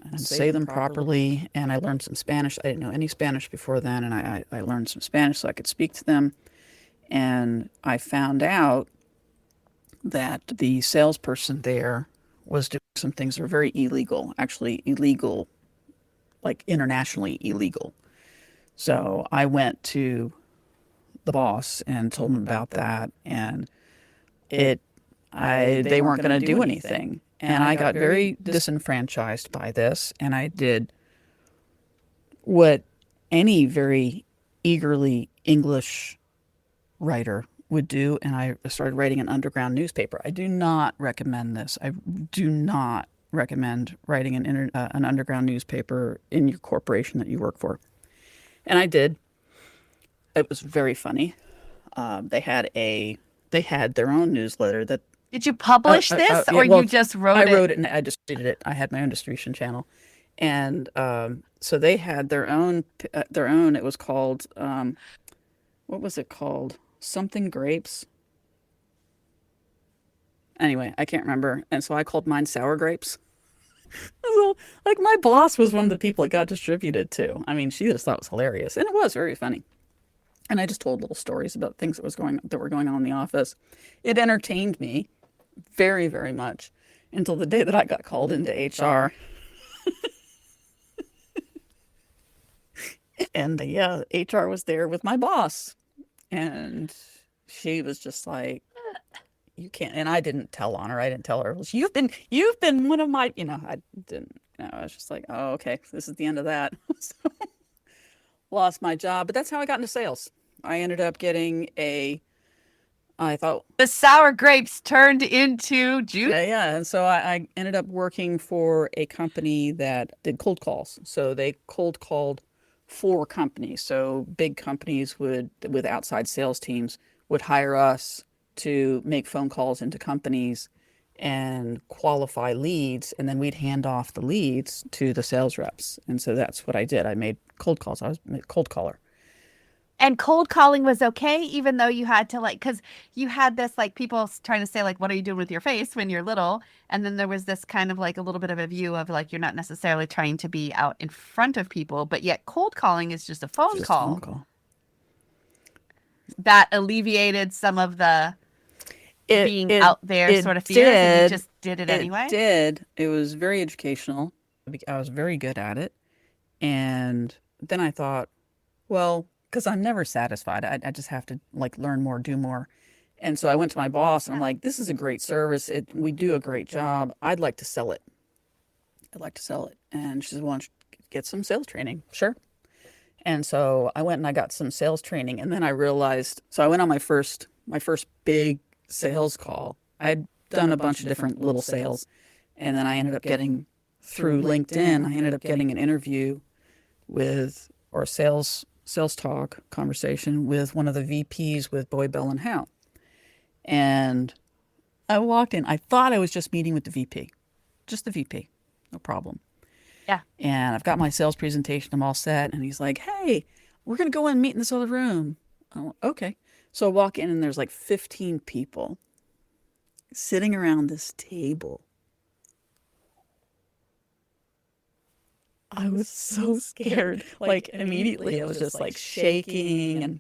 and say them properly. And I learned some Spanish. I didn't know any Spanish before then, and I learned some Spanish so I could speak to them. And I found out that the salesperson there was doing some things that were very illegal, actually illegal, like internationally illegal. So I went to the boss and told him about that, and they weren't going to do anything. And I got very disenfranchised by this, and I did what any very eagerly English writer would do, and I started writing an underground newspaper. I do not recommend this. I do not recommend writing an underground newspaper in your corporation that you work for. And I did. It was very funny. They had their own newsletter that. Did you publish this, or you just wrote it? I wrote it and I distributed it. I had my own distribution channel, and so they had their own. It was called what was it called? Something grapes. Anyway, I can't remember, and so I called mine sour grapes. So, like, my boss was one of the people it got distributed to. I mean, she just thought it was hilarious, and it was very funny. And I just told little stories about things that were going on in the office. It entertained me very, very much. until the day that I got called into HR. And yeah, HR was there with my boss. And she was just like, you can't. And I didn't tell on her. I didn't tell her. Well, you've been one of my, I didn't, I was just like, oh, okay, this is the end of that. So, lost my job. But that's how I got into sales. I ended up getting I thought, The sour grapes turned into juice. yeah. And so I ended up working for a company that did cold calls. So they cold called for companies. So big companies with outside sales teams would hire us to make phone calls into companies and qualify leads. And then we'd hand off the leads to the sales reps. And so that's what I did. I made cold calls. I was a cold caller. And cold calling was okay, even though you had to because you had this people trying to say what are you doing with your face when you're little? And then there was this kind of a little bit of a view of you're not necessarily trying to be out in front of people, but yet cold calling is just a phone call. That alleviated some of the being out there sort of fear, and you just did it anyway? It did. It was very educational. I was very good at it. And then I thought, well, because I'm never satisfied. I just have to learn more, do more. And so I went to my boss and I'm like, this is a great service. We do a great job. I'd like to sell it. And she said, well, get some sales training. Sure. And so I went and I got some sales training. And then I realized, so I went on my first big sales call. I'd done a bunch of different little sales. And then I ended up getting, through LinkedIn, I ended up getting an interview or a sales talk conversation with one of the VPs with Boy, Bell, and Howe. And I walked in. I thought I was just meeting with the VP. Just the VP. No problem. Yeah. And I've got my sales presentation. I'm all set. And he's like, hey, we're going to go and meet in this other room. Oh, okay. So I walk in and there's 15 people sitting around this table. I was so scared. Immediately I was just shaking and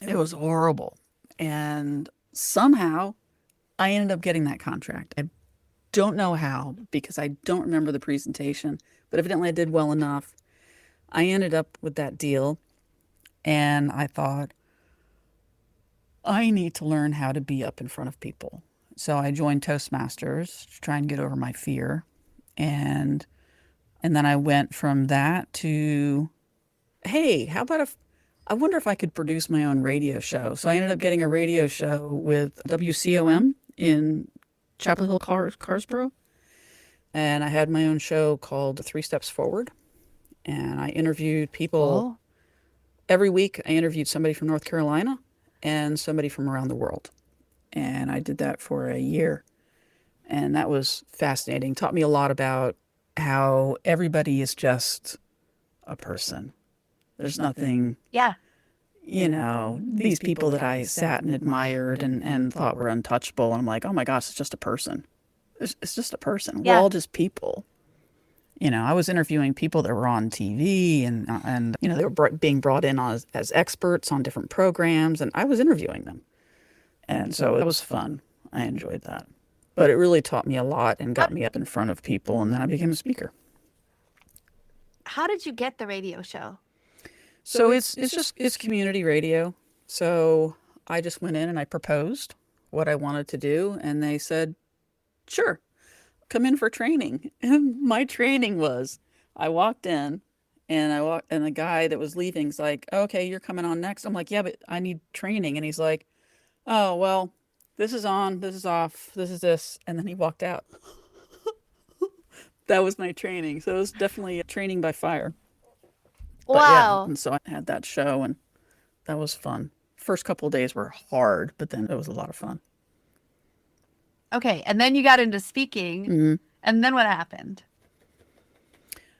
it was horrible. And somehow I ended up getting that contract. I don't know how because I don't remember the presentation, but evidently I did well enough. I ended up with that deal and I thought, I need to learn how to be up in front of people. So I joined Toastmasters to try and get over my fear. And then I went from that to, hey, how about I wonder if I could produce my own radio show. So I ended up getting a radio show with WCOM in Chapel Hill, Carsboro. And I had my own show called 3 Steps Forward. And I interviewed people. Every week I interviewed somebody from North Carolina and somebody from around the world. And I did that for a year. And that was fascinating. Taught me a lot about how everybody is just a person. There's nothing, these people that I sat and admired and thought were untouchable. And I'm like, oh my gosh, it's just a person. It's just a person. Yeah. We're all just people. I was interviewing people that were on TV and they were being brought in as experts on different programs. And I was interviewing them. And so it was fun. I enjoyed that. But it really taught me a lot and got me up in front of people, and then I became a speaker. How did you get the radio show? So it's community radio. So I just went in and I proposed what I wanted to do, and they said, sure, come in for training. And my training was, I walked in, and the guy that was leaving is like, okay, you're coming on next. I'm like, yeah, but I need training. And he's like, oh, well, this is on, this is off, this is this. And then he walked out. That was my training. So it was definitely a training by fire. But Wow. yeah, and so I had that show and that was fun. First couple of days were hard, but then it was a lot of fun. Okay. And then you got into speaking. Mm-hmm. And then what happened?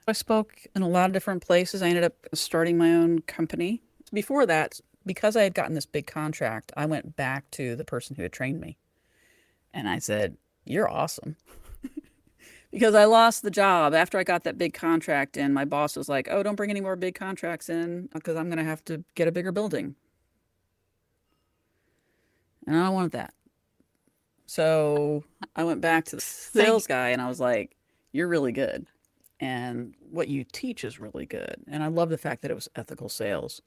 I spoke in a lot of different places. I ended up starting my own company. Before that, because I had gotten this big contract, I went back to the person who had trained me. And I said, you're awesome. Because I lost the job after I got that big contract. And my boss was like, oh, don't bring any more big contracts in because I'm going to have to get a bigger building. And I don't want that. So I went back to the So sales guy and I was like, you're really good. And what you teach is really good. And I love the fact that it was ethical sales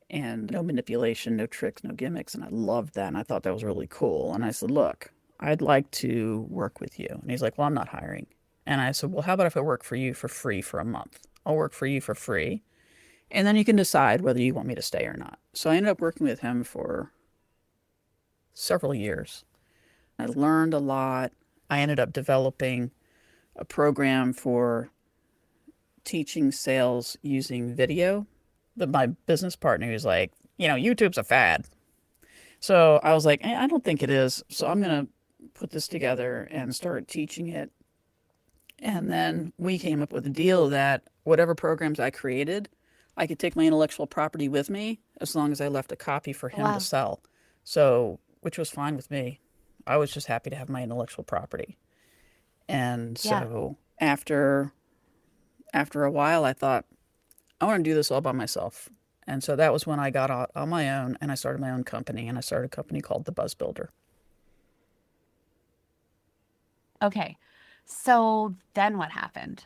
and no manipulation, no tricks, no gimmicks. And I loved that. And I thought that was really cool. And I said, look, I'd like to work with you. And he's like, well, I'm not hiring. And I said, well, how about if I work for you for free for a month? I'll work for you for free. And then you can decide whether you want me to stay or not. So I ended up working with him for several years. I learned a lot. I ended up developing a program for teaching sales using video. But my business partner was like, YouTube's a fad. So I was like, I don't think it is. So I'm going to put this together and start teaching it. And then we came up with a deal that whatever programs I created, I could take my intellectual property with me as long as I left a copy for him to sell. So, which was fine with me. I was just happy to have my intellectual property. And so after a while, I thought, I want to do this all by myself. And so that was when I got out on my own and I started my own company, and I started a company called The Buzz Builder. Okay. So then what happened?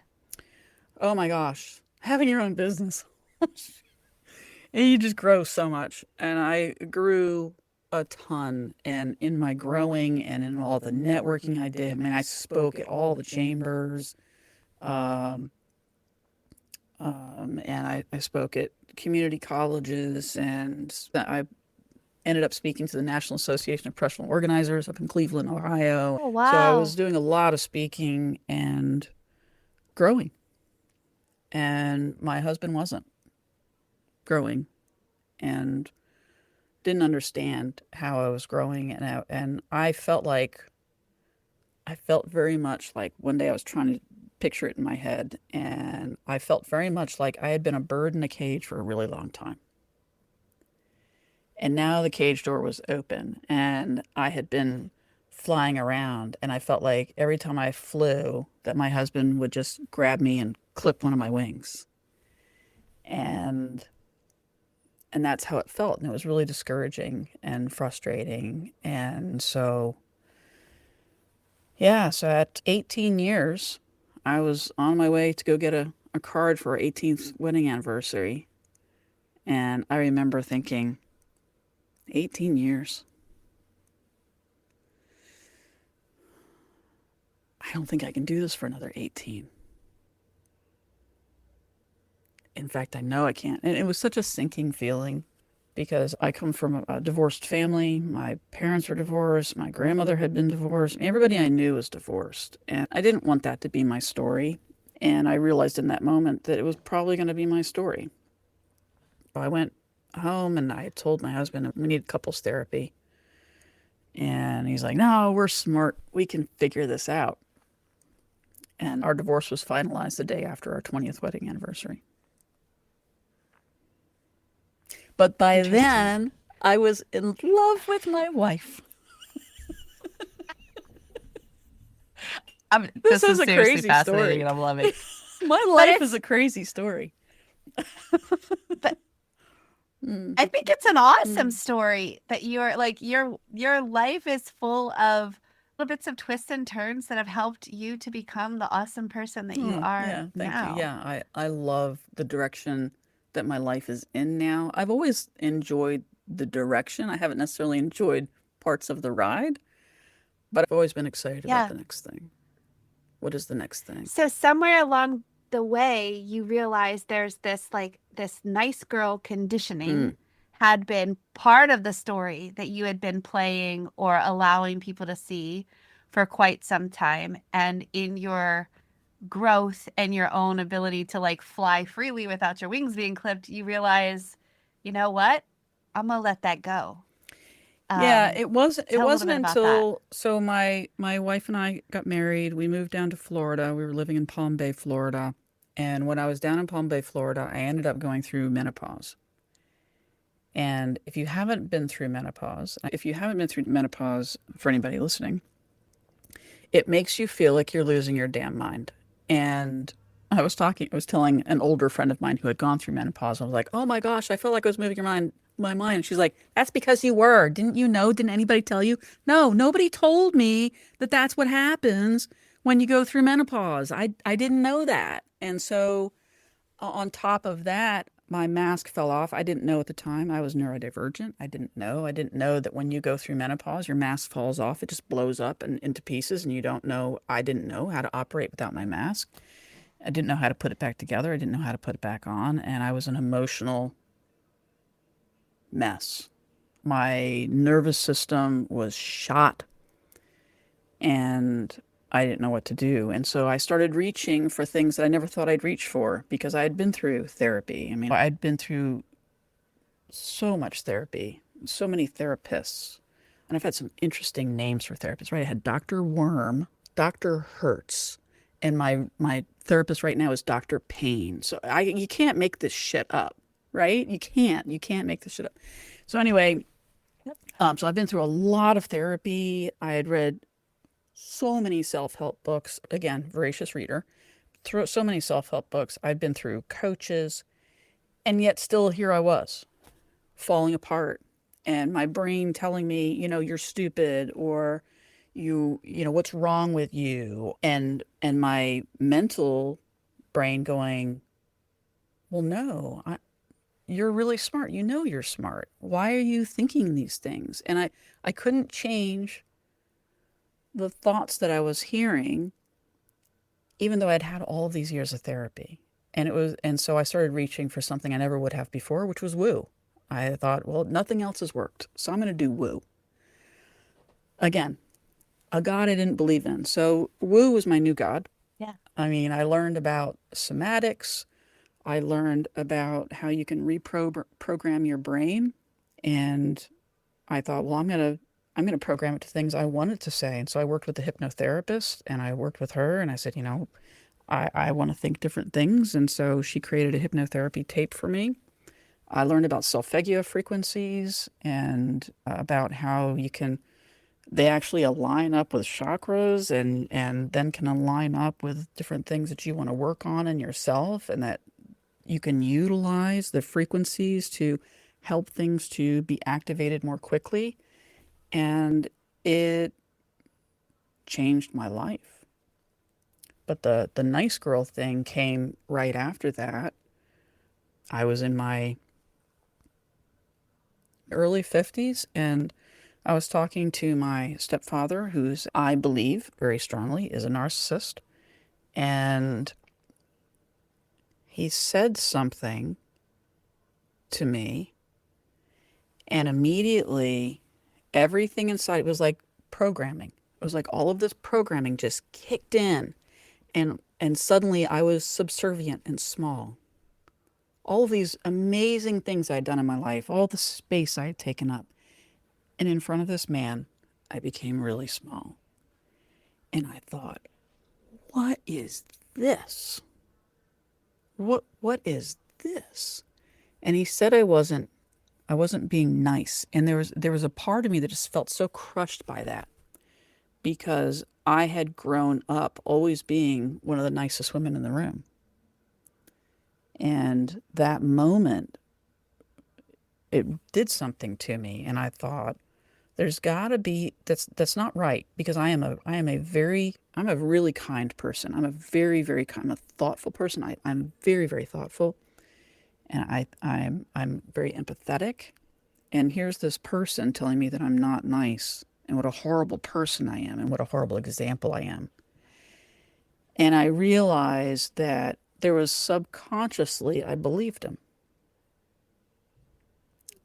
Oh my gosh. Having your own business. And you just grow so much. And I grew a ton. And in my growing and in all the networking I did, I mean, I spoke at all the chambers. And I spoke at community colleges, and I ended up speaking to the National Association of Professional Organizers up in Cleveland, Ohio. Oh, wow. So I was doing a lot of speaking and growing. And my husband wasn't growing and didn't understand how I was growing. And I felt very much like one day I was trying to picture it in my head, and I felt very much like I had been a bird in a cage for a really long time. And now the cage door was open and I had been flying around, and I felt like every time I flew that my husband would just grab me and clip one of my wings. And that's how it felt. And it was really discouraging and frustrating. And so, so at 18 years, I was on my way to go get a card for our 18th wedding anniversary. And I remember thinking, 18 years. I don't think I can do this for another 18. In fact, I know I can't. And it was such a sinking feeling because I come from a divorced family. My parents were divorced. My grandmother had been divorced. Everybody I knew was divorced. And I didn't want that to be my story. And I realized in that moment that it was probably going to be my story. So I went home and I told my husband we need couples therapy. And he's like, no, we're smart. We can figure this out. And our divorce was finalized the day after our 20th wedding anniversary. But by then, I was in love with my wife. This is a seriously crazy fascinating, story. and I'm loving. My life is a crazy story. But I think it's an awesome story that you're like your life is full of little bits of twists and turns that have helped you to become the awesome person that you are Yeah, thank now. you. Yeah, I love the direction that my life is in now. I've always enjoyed the direction. I haven't necessarily enjoyed parts of the ride, but I've always been excited about the next thing. What is the next thing? So somewhere along the way, you realize there's this nice girl conditioning had been part of the story that you had been playing or allowing people to see for quite some time. And in your growth and your own ability to like fly freely without your wings being clipped, you realize, you know what? I'm gonna let that go. Yeah, it wasn't tell a little bit about until so my wife and I got married. We moved down to Florida. We were living in Palm Bay, Florida. And when I was down in Palm Bay, Florida, I ended up going through menopause. And if you haven't been through menopause, for anybody listening, it makes you feel like you're losing your damn mind. And I was telling an older friend of mine who had gone through menopause. I was like, "Oh my gosh, I felt like I was moving my mind." And she's like, "That's because you were. Didn't you know? Didn't anybody tell you?" No, nobody told me that that's what happens when you go through menopause. I didn't know that. And so on top of that, my mask fell off. I didn't know at the time I was neurodivergent. I didn't know. I didn't know that when you go through menopause, your mask falls off. It just blows up and into pieces, and you don't know. I didn't know how to operate without my mask. I didn't know how to put it back together. I didn't know how to put it back on. And I was an emotional mess. My nervous system was shot and I didn't know what to do. And so I started reaching for things that I never thought I'd reach for because I had been through therapy. I mean, I'd been through so much therapy, so many therapists. And I've had some interesting names for therapists, right? I had Dr. Worm, Dr. Hertz, and my therapist right now is Dr. Payne. So you can't make this shit up, right? You can't make this shit up. So anyway, so I've been through a lot of therapy. I had read so many self-help books. Again, voracious reader. Through so many self-help books. I've been through coaches, and yet still here I was, falling apart. And my brain telling me, you're stupid, or what's wrong with you? And my mental brain going, well, no, you're really smart. You're smart. Why are you thinking these things? And I couldn't change the thoughts that I was hearing, even though I'd had all of these years of therapy. And so I started reaching for something I never would have before, which was woo. I thought, well, nothing else has worked, so I'm going to do woo. Again, a god I didn't believe in. So woo was my new god. Yeah. I mean, I learned about somatics. I learned about how you can reprogram your brain. And I thought, well, I'm going to program it to things I wanted to say. And so I worked with a hypnotherapist, and I worked with her, and I said, I want to think different things. And so she created a hypnotherapy tape for me. I learned about solfeggio frequencies and about how they actually align up with chakras and then can align up with different things that you want to work on in yourself, and that you can utilize the frequencies to help things to be activated more quickly. And it changed my life. But the nice girl thing came right after that. I was in my early 50s, and I was talking to my stepfather, who's, I believe very strongly, is a narcissist. And he said something to me, and immediately everything inside was like programming. It was like all of this programming just kicked in, and suddenly I was subservient and small. All of these amazing things I'd done in my life, all the space I had taken up. And in front of this man, I became really small. And I thought, what is this? What is this? And he said I wasn't being nice. And there was a part of me that just felt so crushed by that, because I had grown up always being one of the nicest women in the room. And that moment, it did something to me. And I thought, there's got to be, that's not right, because I'm a really kind person. I'm a very, very kind, I'm a thoughtful person. I'm very, very thoughtful. And I'm very empathetic. And here's this person telling me that I'm not nice, and what a horrible person I am, and what a horrible example I am. And I realized that there was subconsciously, I believed him.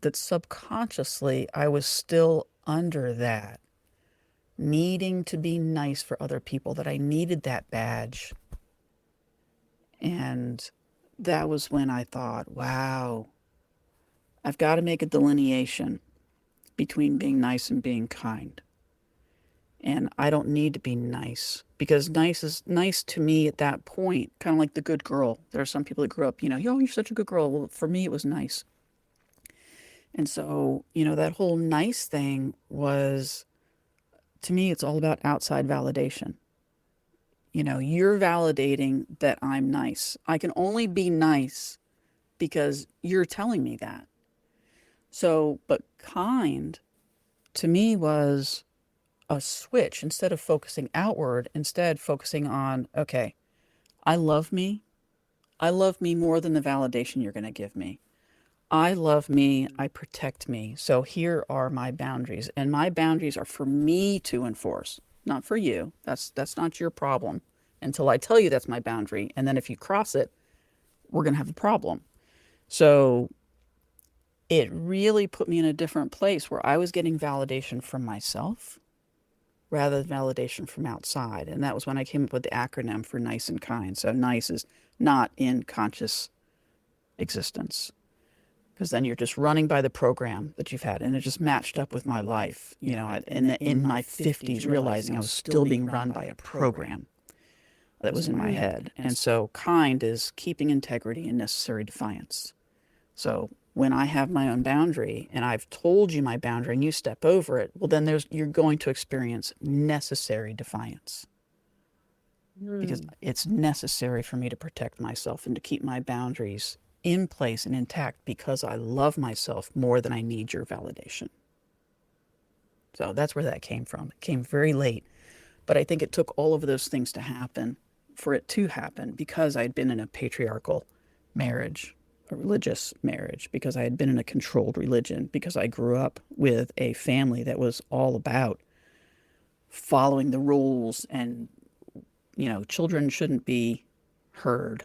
That subconsciously I was still under that, needing to be nice for other people, that I needed that badge. And that was when I thought, wow, I've got to make a delineation between being nice and being kind. And I don't need to be nice, because nice is nice to me at that point, kind of like the good girl. There are some people that grew up, oh, you're such a good girl. Well, for me, it was nice. And so, that whole nice thing was, to me, it's all about outside validation. you're validating that I'm nice. I can only be nice because you're telling me that. So, but kind to me was a switch. Instead of focusing outward, instead focusing on, okay, I love me. I love me more than the validation you're going to give me. I love me. I protect me. So here are my boundaries. And my boundaries are for me to enforce, not for you. That's not your problem until I tell you that's my boundary. And then if you cross it, we're going to have a problem. So it really put me in a different place where I was getting validation from myself rather than validation from outside. And that was when I came up with the acronym for NICE and KIND. So NICE is not in conscious existence, because then you're just running by the program that you've had. And it just matched up with my life, in my 50s, realizing I was still being run by a program that was in my head. And so KIND is keeping integrity and necessary defiance. So when I have my own boundary and I've told you my boundary and you step over it, well, then you're going to experience necessary defiance. Because it's necessary for me to protect myself and to keep my boundaries in place and intact because I love myself more than I need your validation. So that's where that came from. It came very late, but I think it took all of those things to happen for it to happen because I'd been in a patriarchal marriage, a religious marriage, because I had been in a controlled religion, because I grew up with a family that was all about following the rules and, children shouldn't be heard.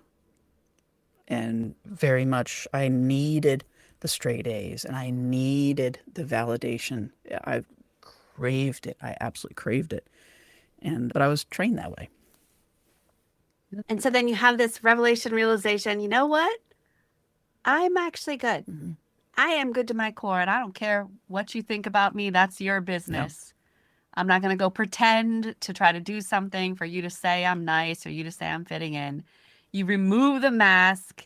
And very much I needed the straight A's and I needed the validation. I craved it. I absolutely craved it. But I was trained that way. And so then you have this revelation, realization, you know what? I'm actually good. Mm-hmm. I am good to my core, and I don't care what you think about me. That's your business. I'm not going to go pretend to try to do something for you to say I'm nice or you to say I'm fitting in. You remove the mask,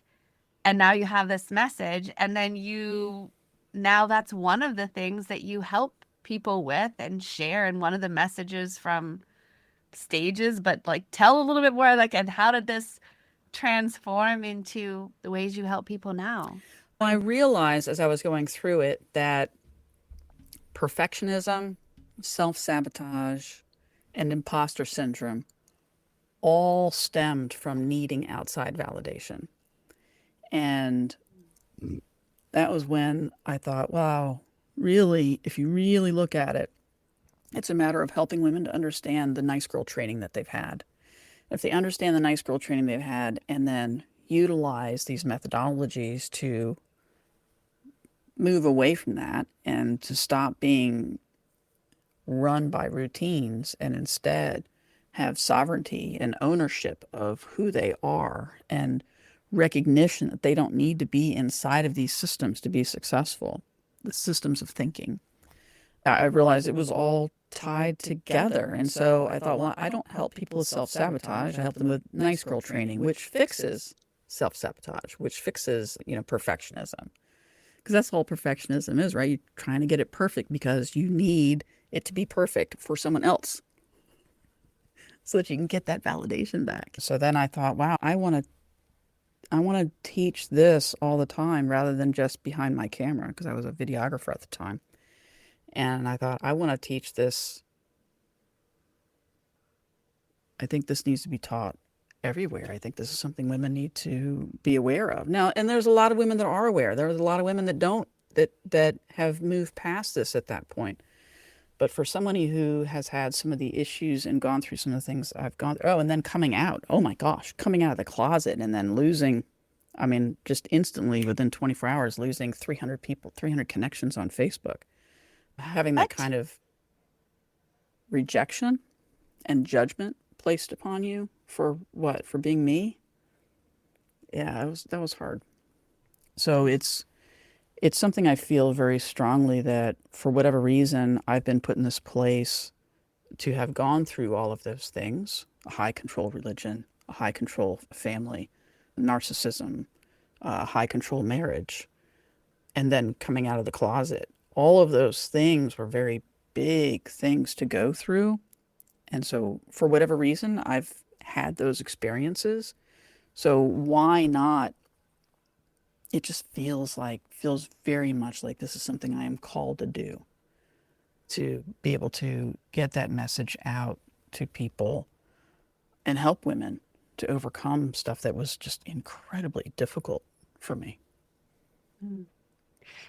and now you have this message, and then now that's one of the things that you help people with and share, and one of the messages from stages. But tell a little bit more, and how did this transform into the ways you help people now? I realized as I was going through it that perfectionism, self-sabotage, and imposter syndrome all stemmed from needing outside validation. And that was when I thought, wow, really, if you really look at it, it's a matter of helping women to understand the nice girl training that they've had. If they understand the nice girl training they've had and then utilize these methodologies to move away from that and to stop being run by routines and instead have sovereignty and ownership of who they are and recognition that they don't need to be inside of these systems to be successful, the systems of thinking. I realized it was all tied together. And so I thought, well, I don't help people with self-sabotage. I help them with nice girl training, which fixes self-sabotage, which fixes, perfectionism. Because that's all perfectionism is, right? You're trying to get it perfect because you need it to be perfect for someone else so that you can get that validation back. So then I thought, wow, I want to teach this all the time rather than just behind my camera, because I was a videographer at the time. And I thought, I want to teach this. I think this needs to be taught everywhere. I think this is something women need to be aware of. Now, and there's a lot of women that are aware. There's a lot of women that don't, that have moved past this at that point. But for somebody who has had some of the issues and gone through some of the things I've gone through, and then coming out, oh my gosh, coming out of the closet and then losing, just instantly within 24 hours, losing 300 people, 300 connections on Facebook. Having that kind of rejection and judgment placed upon you for what? For being me? Yeah, that was hard. So it's something I feel very strongly that for whatever reason, I've been put in this place to have gone through all of those things: a high control religion, a high control family, narcissism, a high control marriage, and then coming out of the closet. All of those things were very big things to go through. And so for whatever reason, I've had those experiences. So why not? It just feels very much like this is something I am called to do, to be able to get that message out to people and help women to overcome stuff that was just incredibly difficult for me.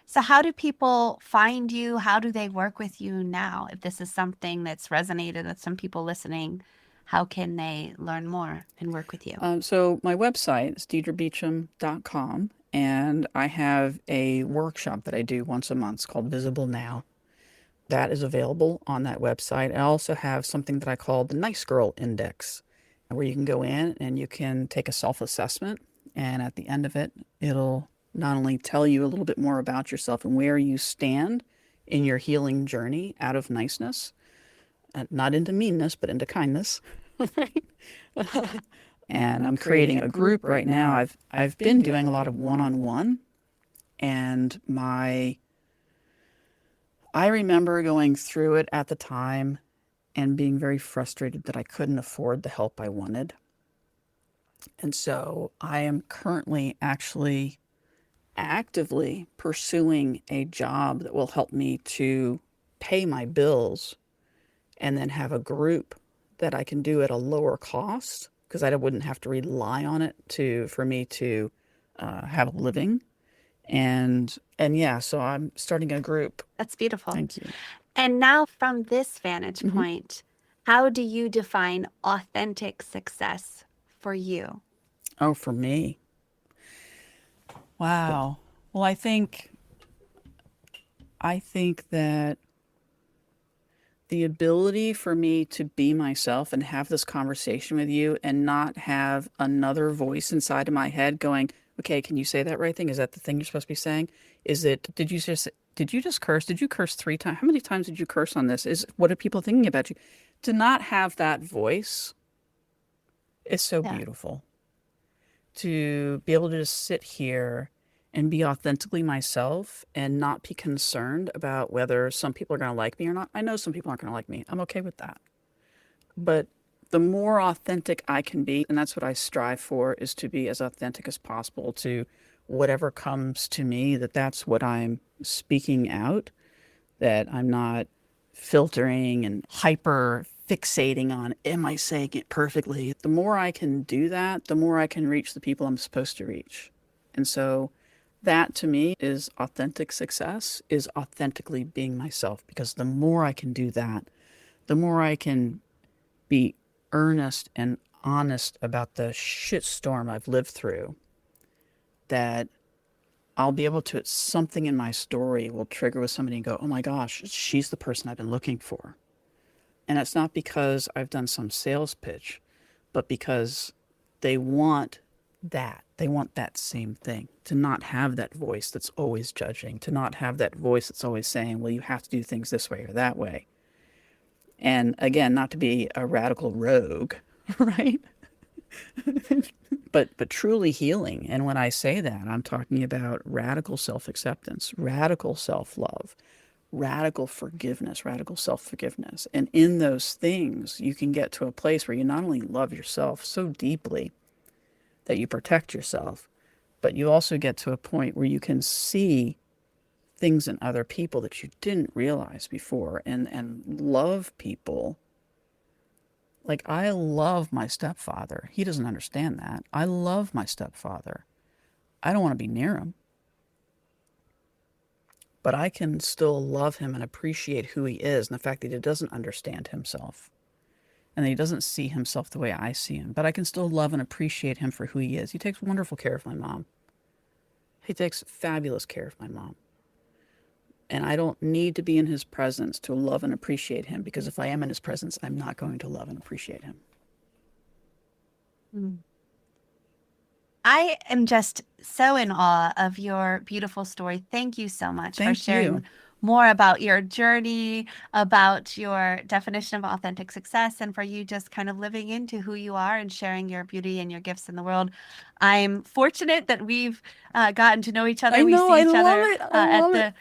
So how do people find you? How do they work with you now? If this is something that's resonated with some people listening, how can they learn more and work with you? So my website is deidrebeacham.com, and I have a workshop that I do once a month. It's called Visible Now. That is available on that website. I also have something that I call the Nice Girl Index, where you can go in and you can take a self-assessment, and at the end of it, it'll not only tell you a little bit more about yourself and where you stand in your healing journey out of niceness, and not into meanness, but into kindness. And I'm creating a group right now. I've been doing a lot of one-on-one, and I remember going through it at the time and being very frustrated that I couldn't afford the help I wanted. And so I am currently actually actively pursuing a job that will help me to pay my bills and then have a group that I can do at a lower cost, because I wouldn't have to rely on it for me to have a living. And yeah, so I'm starting a group. That's beautiful. Thank you. And now from this vantage point, how do you define authentic success for you? Oh, for me. Wow. Well, I think that the ability for me to be myself and have this conversation with you and not have another voice inside of my head going, okay, can you say that right thing? Is that the thing you're supposed to be saying? Did you just curse? Did you curse 3 times? How many times did you curse on this? What are people thinking about you? To not have that voice is so beautiful. To be able to just sit here and be authentically myself and not be concerned about whether some people are going to like me or not. I know some people aren't going to like me. I'm okay with that. But the more authentic I can be, and that's what I strive for, is to be as authentic as possible to whatever comes to me, that's what I'm speaking out, that I'm not filtering and hyper fixating on, am I saying it perfectly? The more I can do that, the more I can reach the people I'm supposed to reach. And so that to me is authentic success, is authentically being myself, because the more I can do that, the more I can be earnest and honest about the shitstorm I've lived through, that I'll be able to, something in my story will trigger with somebody and go, oh my gosh, she's the person I've been looking for. And it's not because I've done some sales pitch, but because they want that. They want that same thing, to not have that voice that's always judging, to not have that voice that's always saying, well, you have to do things this way or that way. And again, not to be a radical rogue, right? but truly healing. And when I say that, I'm talking about radical self-acceptance, radical self-love, radical forgiveness, radical self-forgiveness. And in those things, you can get to a place where you not only love yourself so deeply that you protect yourself, but you also get to a point where you can see things in other people that you didn't realize before, and love people. Like, I love my stepfather. He doesn't understand that. I love my stepfather. I don't want to be near him. But I can still love him and appreciate who he is, and the fact that he doesn't understand himself, and that he doesn't see himself the way I see him. But I can still love and appreciate him for who he is. He takes wonderful care of my mom. He takes fabulous care of my mom. And I don't need to be in his presence to love and appreciate him, because if I am in his presence, I'm not going to love and appreciate him. I am just so in awe of your beautiful story. Thank you so much for sharing more about your journey, about your definition of authentic success, and for you just kind of living into who you are and sharing your beauty and your gifts in the world. I'm fortunate that we've gotten to know each other. I know, we see I each love other it. I love it.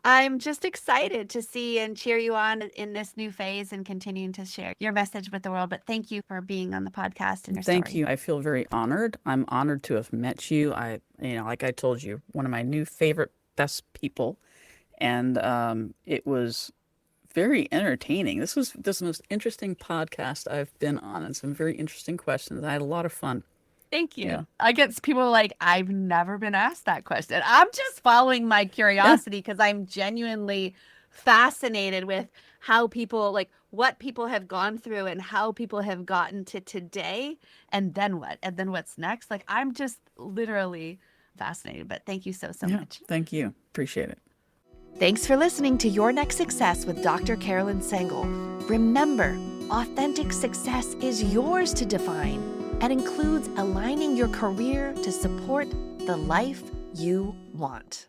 I'm just excited to see and cheer you on in this new phase and continuing to share your message with the world. But thank you for being on the podcast and your Thank story. you. I feel very honored. I'm honored to have met you. Like I told you, one of my new favorite, best people. And it was very entertaining. This was the most interesting podcast I've been on, and some very interesting questions. I had a lot of fun. Thank you. Yeah. I get people like, I've never been asked that question. I'm just following my curiosity because I'm genuinely fascinated with how people, like what people have gone through and how people have gotten to today, and then what? And then what's next? Like, I'm just literally fascinated. But thank you so Yeah. much. Thank you. Appreciate it. Thanks for listening to Your Next Success with Dr. Carolyn Sengel. Remember, authentic success is yours to define and includes aligning your career to support the life you want.